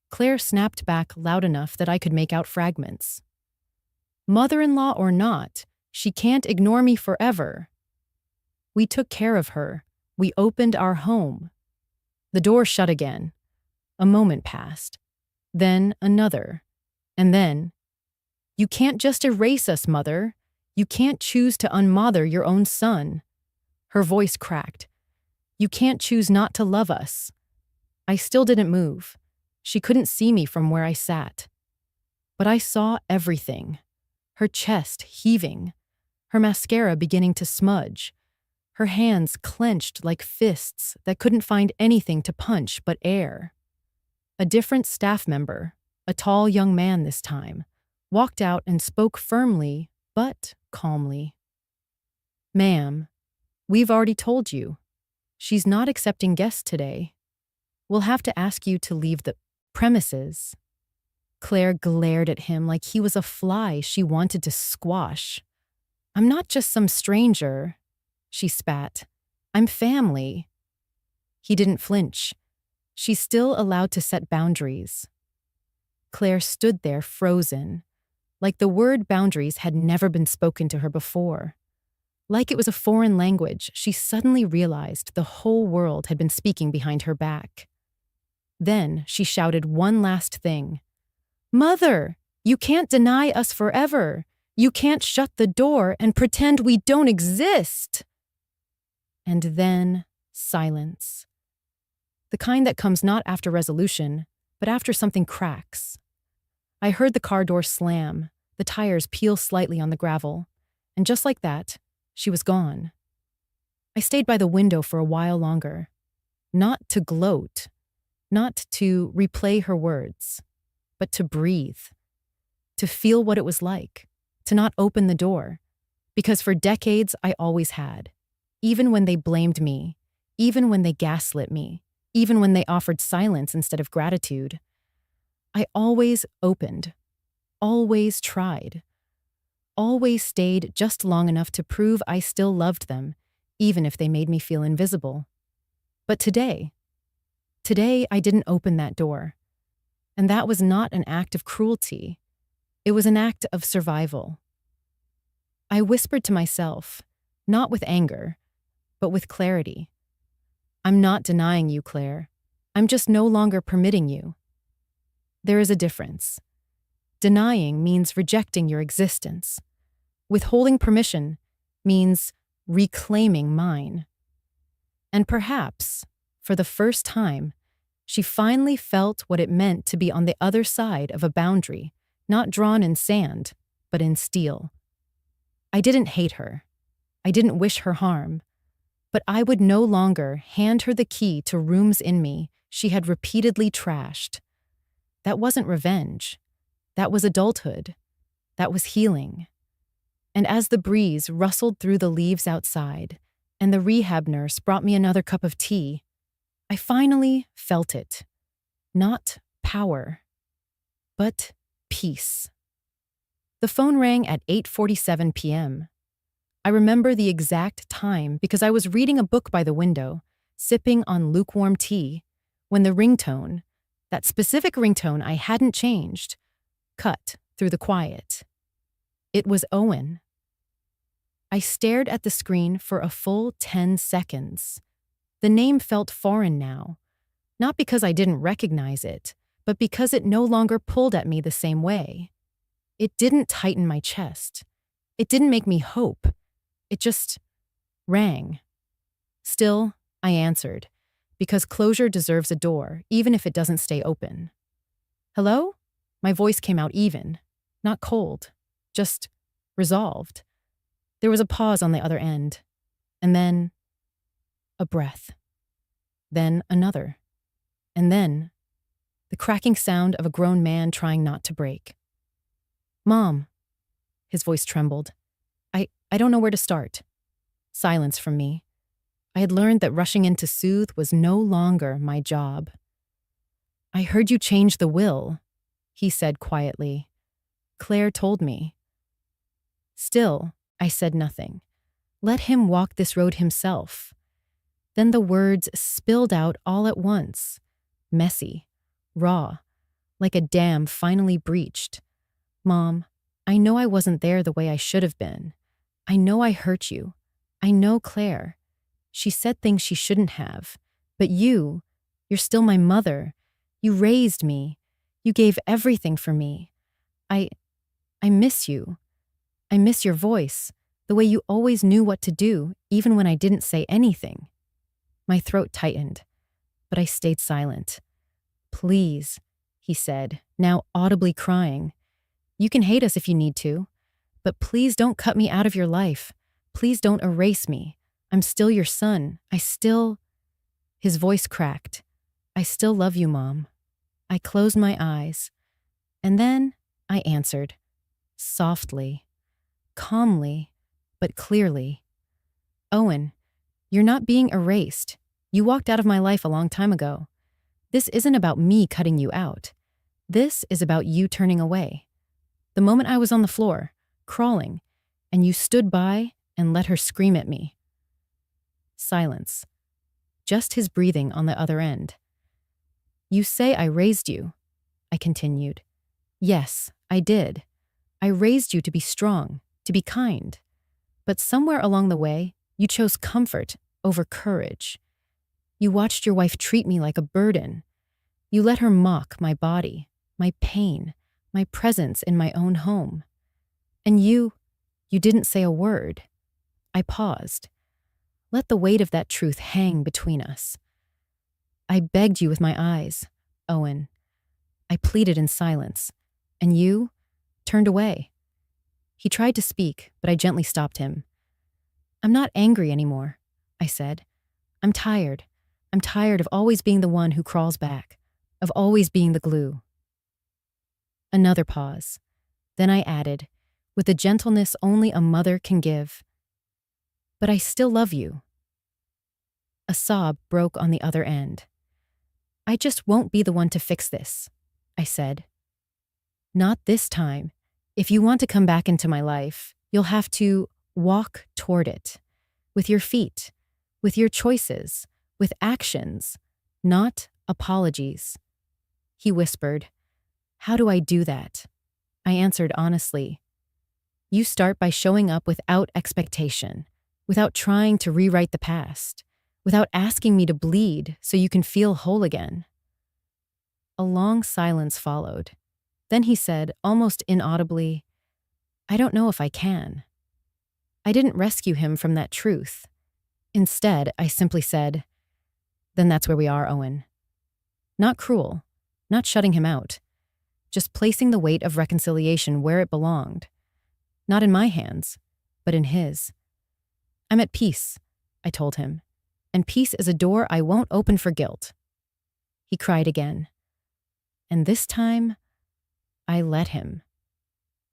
Claire snapped back loud enough that I could make out fragments. "Mother-in-law or not, she can't ignore me forever." We took care of her. We opened our home. The door shut again. A moment passed. Then another. And then, "You can't just erase us, Mother. You can't choose to unmother your own son." Her voice cracked. "You can't choose not to love us." I still didn't move. She couldn't see me from where I sat. But I saw everything. Her chest heaving. Her mascara beginning to smudge. Her hands clenched like fists that couldn't find anything to punch but air. A different staff member, a tall young man this time, walked out and spoke firmly but calmly. "Ma'am, we've already told you. She's not accepting guests today. We'll have to ask you to leave the premises." Claire glared at him like he was a fly she wanted to squash. "I'm not just some stranger," she spat. "I'm family." He didn't flinch. She's still allowed to set boundaries. Claire stood there frozen, like the word boundaries had never been spoken to her before. Like it was a foreign language, she suddenly realized the whole world had been speaking behind her back. Then she shouted one last thing. "Mother, you can't deny us forever. You can't shut the door and pretend we don't exist." And then silence. The kind that comes not after resolution, but after something cracks. I heard the car door slam, the tires peel slightly on the gravel, and just like that, she was gone. I stayed by the window for a while longer. Not to gloat, not to replay her words, but to breathe, to feel what it was like, to not open the door, because for decades I always had, even when they blamed me, even when they gaslit me, even when they offered silence instead of gratitude. I always opened, always tried, always stayed just long enough to prove I still loved them, even if they made me feel invisible. But today I didn't open that door. And that was not an act of cruelty. It was an act of survival. I whispered to myself, not with anger, but with clarity. I'm not denying you, Claire. I'm just no longer permitting you. There is a difference. Denying means rejecting your existence. Withholding permission means reclaiming mine. And perhaps, for the first time, she finally felt what it meant to be on the other side of a boundary, not drawn in sand, but in steel. I didn't hate her. I didn't wish her harm. But I would no longer hand her the key to rooms in me she had repeatedly trashed. That wasn't revenge. That was adulthood. That was healing. And as the breeze rustled through the leaves outside, and the rehab nurse brought me another cup of tea, I finally felt it. Not power, but peace. The phone rang at 8:47 p.m. I remember the exact time because I was reading a book by the window, sipping on lukewarm tea, when the ringtone, that specific ringtone I hadn't changed, cut through the quiet. It was Owen. I stared at the screen for a full 10 seconds. The name felt foreign now, not because I didn't recognize it, but because it no longer pulled at me the same way. It didn't tighten my chest. It didn't make me hope. It just rang. Still, I answered, because closure deserves a door, even if it doesn't stay open. Hello? My voice came out even, not cold, just resolved. There was a pause on the other end, and then a breath. Then another. And then the cracking sound of a grown man trying not to break. Mom. His voice trembled. I don't know where to start. Silence from me. I had learned that rushing in to soothe was no longer my job. I heard you change the will, he said quietly. Claire told me. Still, I said nothing. Let him walk this road himself. Then the words spilled out all at once, messy, raw, like a dam finally breached. Mom, I know I wasn't there the way I should have been. I know I hurt you. I know Claire. She said things she shouldn't have. But you're still my mother. You raised me. You gave everything for me. I miss you. I miss your voice, the way you always knew what to do, even when I didn't say anything. My throat tightened, but I stayed silent. Please, he said, now audibly crying. You can hate us if you need to, but please don't cut me out of your life. Please don't erase me. I'm still your son. His voice cracked. I still love you, Mom. I closed my eyes, and then I answered, softly, calmly, but clearly. Owen, you're not being erased. You walked out of my life a long time ago. This isn't about me cutting you out. This is about you turning away. The moment I was on the floor, crawling, and you stood by and let her scream at me. Silence. Just his breathing on the other end. You say I raised you, I continued. Yes, I did. I raised you to be strong, to be kind. But somewhere along the way, you chose comfort over courage. You watched your wife treat me like a burden. You let her mock my body, my pain, my presence in my own home. And you didn't say a word. I paused. Let the weight of that truth hang between us. I begged you with my eyes, Owen. I pleaded in silence, and you turned away. He tried to speak, but I gently stopped him. I'm not angry anymore, I said. I'm tired. I'm tired of always being the one who crawls back, of always being the glue. Another pause. Then I added, with the gentleness only a mother can give, but I still love you. A sob broke on the other end. I just won't be the one to fix this, I said. Not this time. If you want to come back into my life, you'll have to walk toward it. With your feet, with your choices, with actions, not apologies. He whispered, How do I do that? I answered honestly. You start by showing up without expectation, without trying to rewrite the past, without asking me to bleed so you can feel whole again. A long silence followed. Then he said, almost inaudibly, I don't know if I can. I didn't rescue him from that truth. Instead, I simply said, then that's where we are, Owen. Not cruel, not shutting him out, just placing the weight of reconciliation where it belonged. Not in my hands, but in his. I'm at peace, I told him, and peace is a door I won't open for guilt. He cried again. And this time, I let him.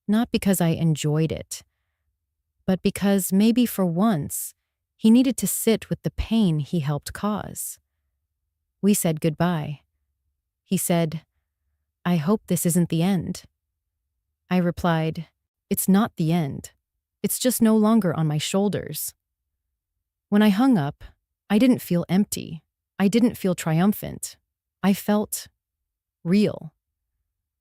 Not because I enjoyed it, but because maybe for once, he needed to sit with the pain he helped cause. We said goodbye. He said, I hope this isn't the end. I replied, it's not the end. It's just no longer on my shoulders. When I hung up, I didn't feel empty. I didn't feel triumphant. I felt real.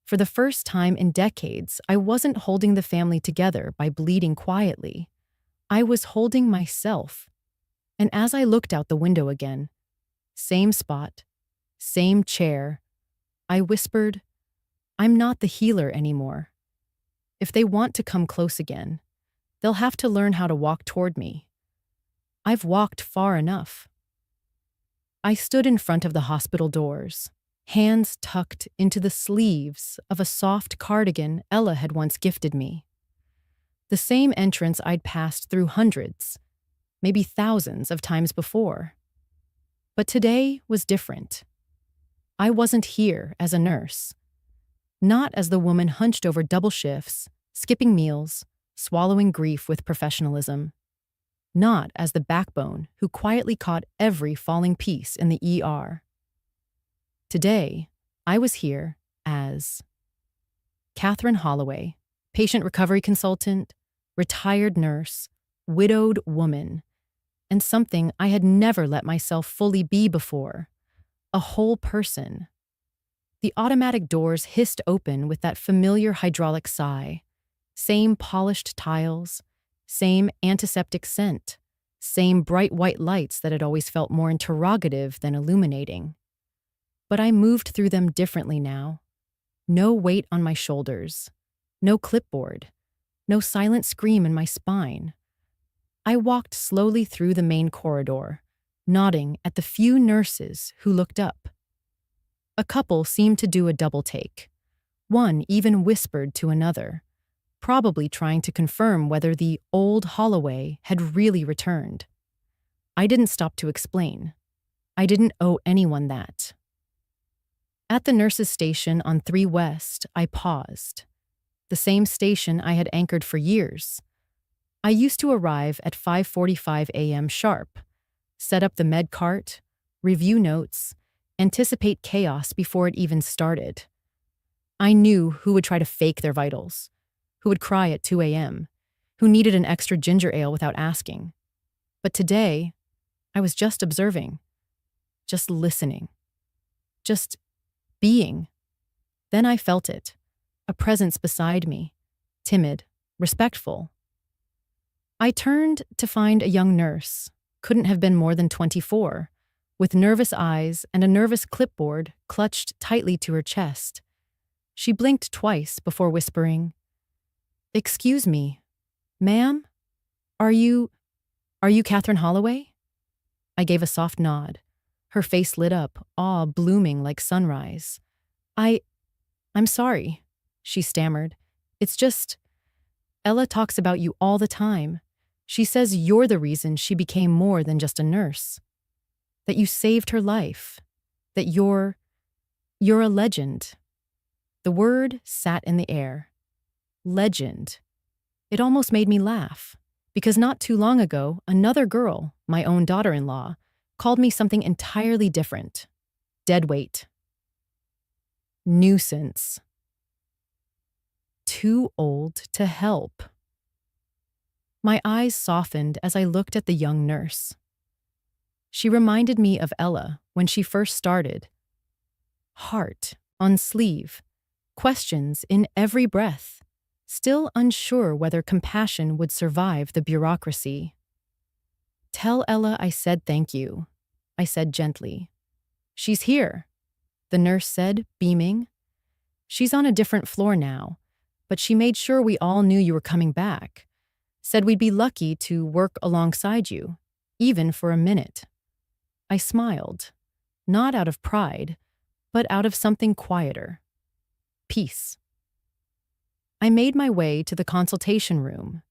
For the first time in decades, I wasn't holding the family together by bleeding quietly. I was holding myself. And as I looked out the window again, same spot, same chair, I whispered, I'm not the healer anymore. If they want to come close again, they'll have to learn how to walk toward me. I've walked far enough. I stood in front of the hospital doors, hands tucked into the sleeves of a soft cardigan Ella had once gifted me. The same entrance I'd passed through hundreds, maybe thousands of times before. But today was different. I wasn't here as a nurse. Not as the woman hunched over double shifts, skipping meals, swallowing grief with professionalism. Not as the backbone who quietly caught every falling piece in the ER. Today, I was here as Catherine Holloway, patient recovery consultant, retired nurse, widowed woman, and something I had never let myself fully be before, a whole person. The automatic doors hissed open with that familiar hydraulic sigh. Same polished tiles, same antiseptic scent, same bright white lights that had always felt more interrogative than illuminating. But I moved through them differently now. No weight on my shoulders, no clipboard, no silent scream in my spine. I walked slowly through the main corridor, nodding at the few nurses who looked up. A couple seemed to do a double take. One even whispered to another, probably trying to confirm whether the old Holloway had really returned. I didn't stop to explain. I didn't owe anyone that. At the nurses' station on 3 West, I paused. The same station I had anchored for years. I used to arrive at 5:45 a.m. sharp, set up the med cart, review notes, anticipate chaos before it even started. I knew who would try to fake their vitals, who would cry at 2 a.m., who needed an extra ginger ale without asking. But today, I was just observing, just listening, just being. Then I felt it, a presence beside me, timid, respectful. I turned to find a young nurse, couldn't have been more than 24, with nervous eyes and a nervous clipboard clutched tightly to her chest. She blinked twice before whispering, "Excuse me, ma'am? Are you Catherine Holloway?" I gave a soft nod. Her face lit up, awe blooming like sunrise. I'm sorry," she stammered. "It's just, Ella talks about you all the time. She says you're the reason she became more than just a nurse. That you saved her life. That you're a legend." The word sat in the air. Legend. It almost made me laugh, because not too long ago, another girl, my own daughter-in-law, called me something entirely different. Deadweight. Nuisance. Too old to help. My eyes softened as I looked at the young nurse. She reminded me of Ella when she first started. Heart on sleeve, questions in every breath, still unsure whether compassion would survive the bureaucracy. Tell Ella I said thank you, I said gently. She's here, the nurse said, beaming. She's on a different floor now, but she made sure we all knew you were coming back. Said we'd be lucky to work alongside you, even for a minute. I smiled, not out of pride, but out of something quieter. Peace. I made my way to the consultation room.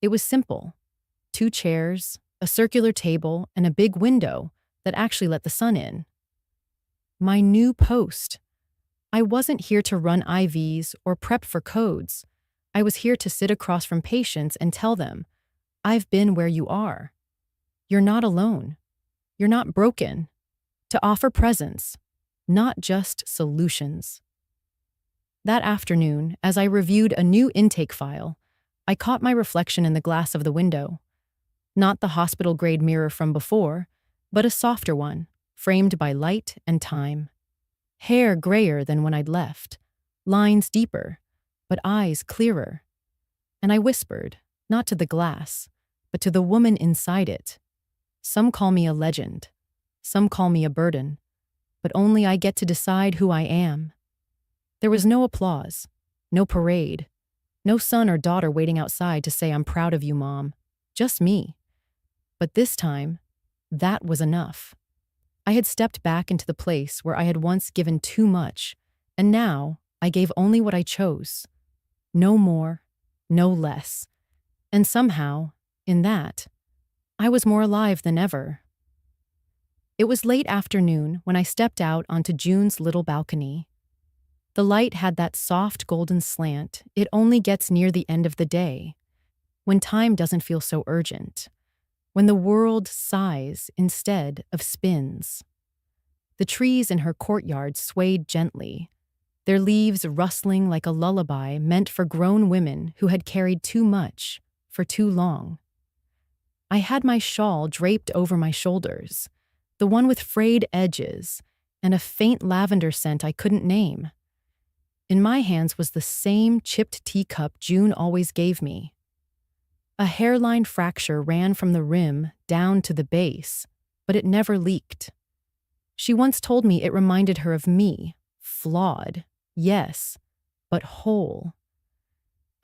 It was simple. 2 chairs, a circular table, and a big window that actually let the sun in. My new post. I wasn't here to run IVs or prep for codes. I was here to sit across from patients and tell them, I've been where you are. You're not alone. You're not broken. To offer presence, not just solutions. That afternoon, as I reviewed a new intake file, I caught my reflection in the glass of the window. Not the hospital-grade mirror from before, but a softer one, framed by light and time. Hair grayer than when I'd left, lines deeper, but eyes clearer. And I whispered, not to the glass, but to the woman inside it. Some call me a legend. Some call me a burden. But only I get to decide who I am. There was no applause, no parade, no son or daughter waiting outside to say I'm proud of you, Mom. Just me. But this time, that was enough. I had stepped back into the place where I had once given too much, and now I gave only what I chose. No more, no less. And somehow, in that, I was more alive than ever. It was late afternoon when I stepped out onto June's little balcony. The light had that soft golden slant it only gets near the end of the day, when time doesn't feel so urgent, when the world sighs instead of spins. The trees in her courtyard swayed gently, their leaves rustling like a lullaby meant for grown women who had carried too much for too long. I had my shawl draped over my shoulders, the one with frayed edges and a faint lavender scent I couldn't name. In my hands was the same chipped teacup June always gave me. A hairline fracture ran from the rim down to the base, but it never leaked. She once told me it reminded her of me, flawed, yes, but whole.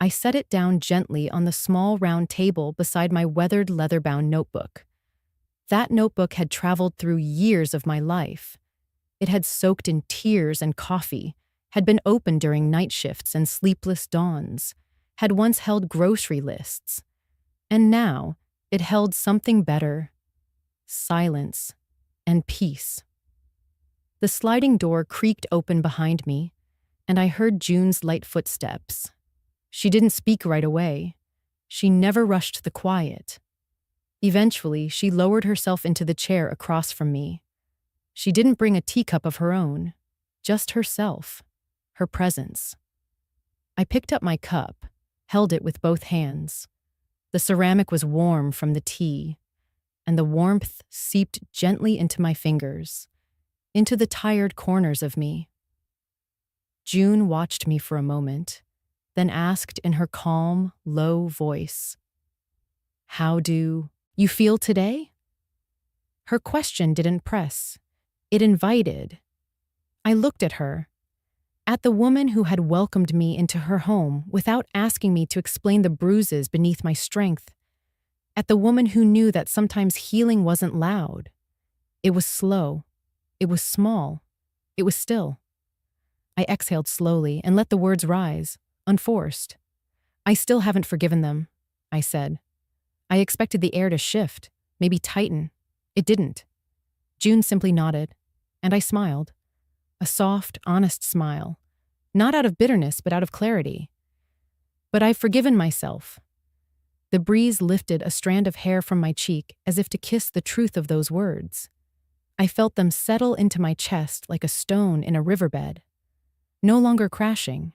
I set it down gently on the small round table beside my weathered leather-bound notebook. That notebook had traveled through years of my life. It had soaked in tears and coffee, had been opened during night shifts and sleepless dawns, had once held grocery lists. And now it held something better: silence and peace. The sliding door creaked open behind me, and I heard June's light footsteps. She didn't speak right away. She never rushed the quiet. Eventually, she lowered herself into the chair across from me. She didn't bring a teacup of her own, just herself, her presence. I picked up my cup, held it with both hands. The ceramic was warm from the tea, and the warmth seeped gently into my fingers, into the tired corners of me. June watched me for a moment, then asked in her calm, low voice, "How do you feel today?" Her question didn't press. It invited. I looked at her, at the woman who had welcomed me into her home without asking me to explain the bruises beneath my strength, at the woman who knew that sometimes healing wasn't loud. It was slow. It was small. It was still. I exhaled slowly and let the words rise, unforced. "I still haven't forgiven them," I said. I expected the air to shift, maybe tighten. It didn't. June simply nodded, and I smiled. A soft, honest smile. Not out of bitterness, but out of clarity. "But I've forgiven myself." The breeze lifted a strand of hair from my cheek as if to kiss the truth of those words. I felt them settle into my chest like a stone in a riverbed. No longer crashing,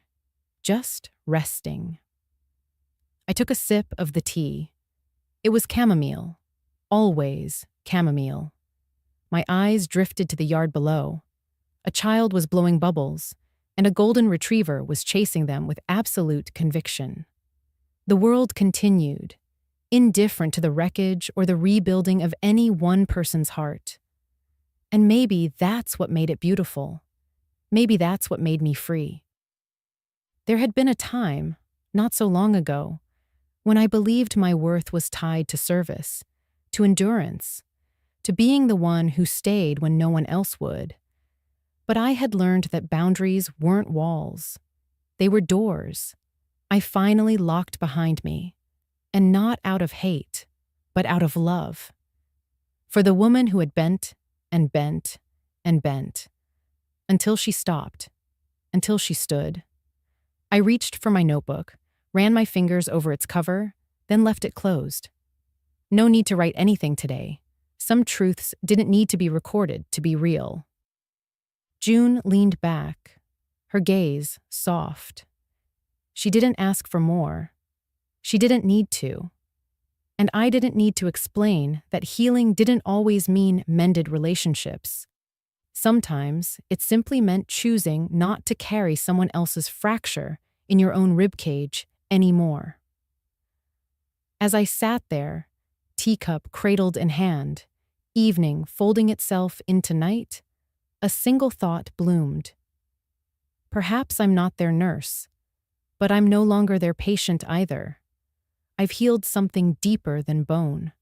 just resting. I took a sip of the tea. It was chamomile, always chamomile. My eyes drifted to the yard below. A child was blowing bubbles, and a golden retriever was chasing them with absolute conviction. The world continued, indifferent to the wreckage or the rebuilding of any one person's heart. And maybe that's what made it beautiful. Maybe that's what made me free. There had been a time, not so long ago, when I believed my worth was tied to service, to endurance, to being the one who stayed when no one else would. But I had learned that boundaries weren't walls. They were doors. I finally locked behind me, and not out of hate, but out of love. For the woman who had bent and bent and bent, until she stopped, until she stood. I reached for my notebook, ran my fingers over its cover, then left it closed. No need to write anything today. Some truths didn't need to be recorded to be real. June leaned back, her gaze soft. She didn't ask for more. She didn't need to. And I didn't need to explain that healing didn't always mean mended relationships. Sometimes it simply meant choosing not to carry someone else's fracture in your own ribcage anymore. As I sat there, teacup cradled in hand, evening folding itself into night, a single thought bloomed. Perhaps I'm not their nurse, but I'm no longer their patient either. I've healed something deeper than bone.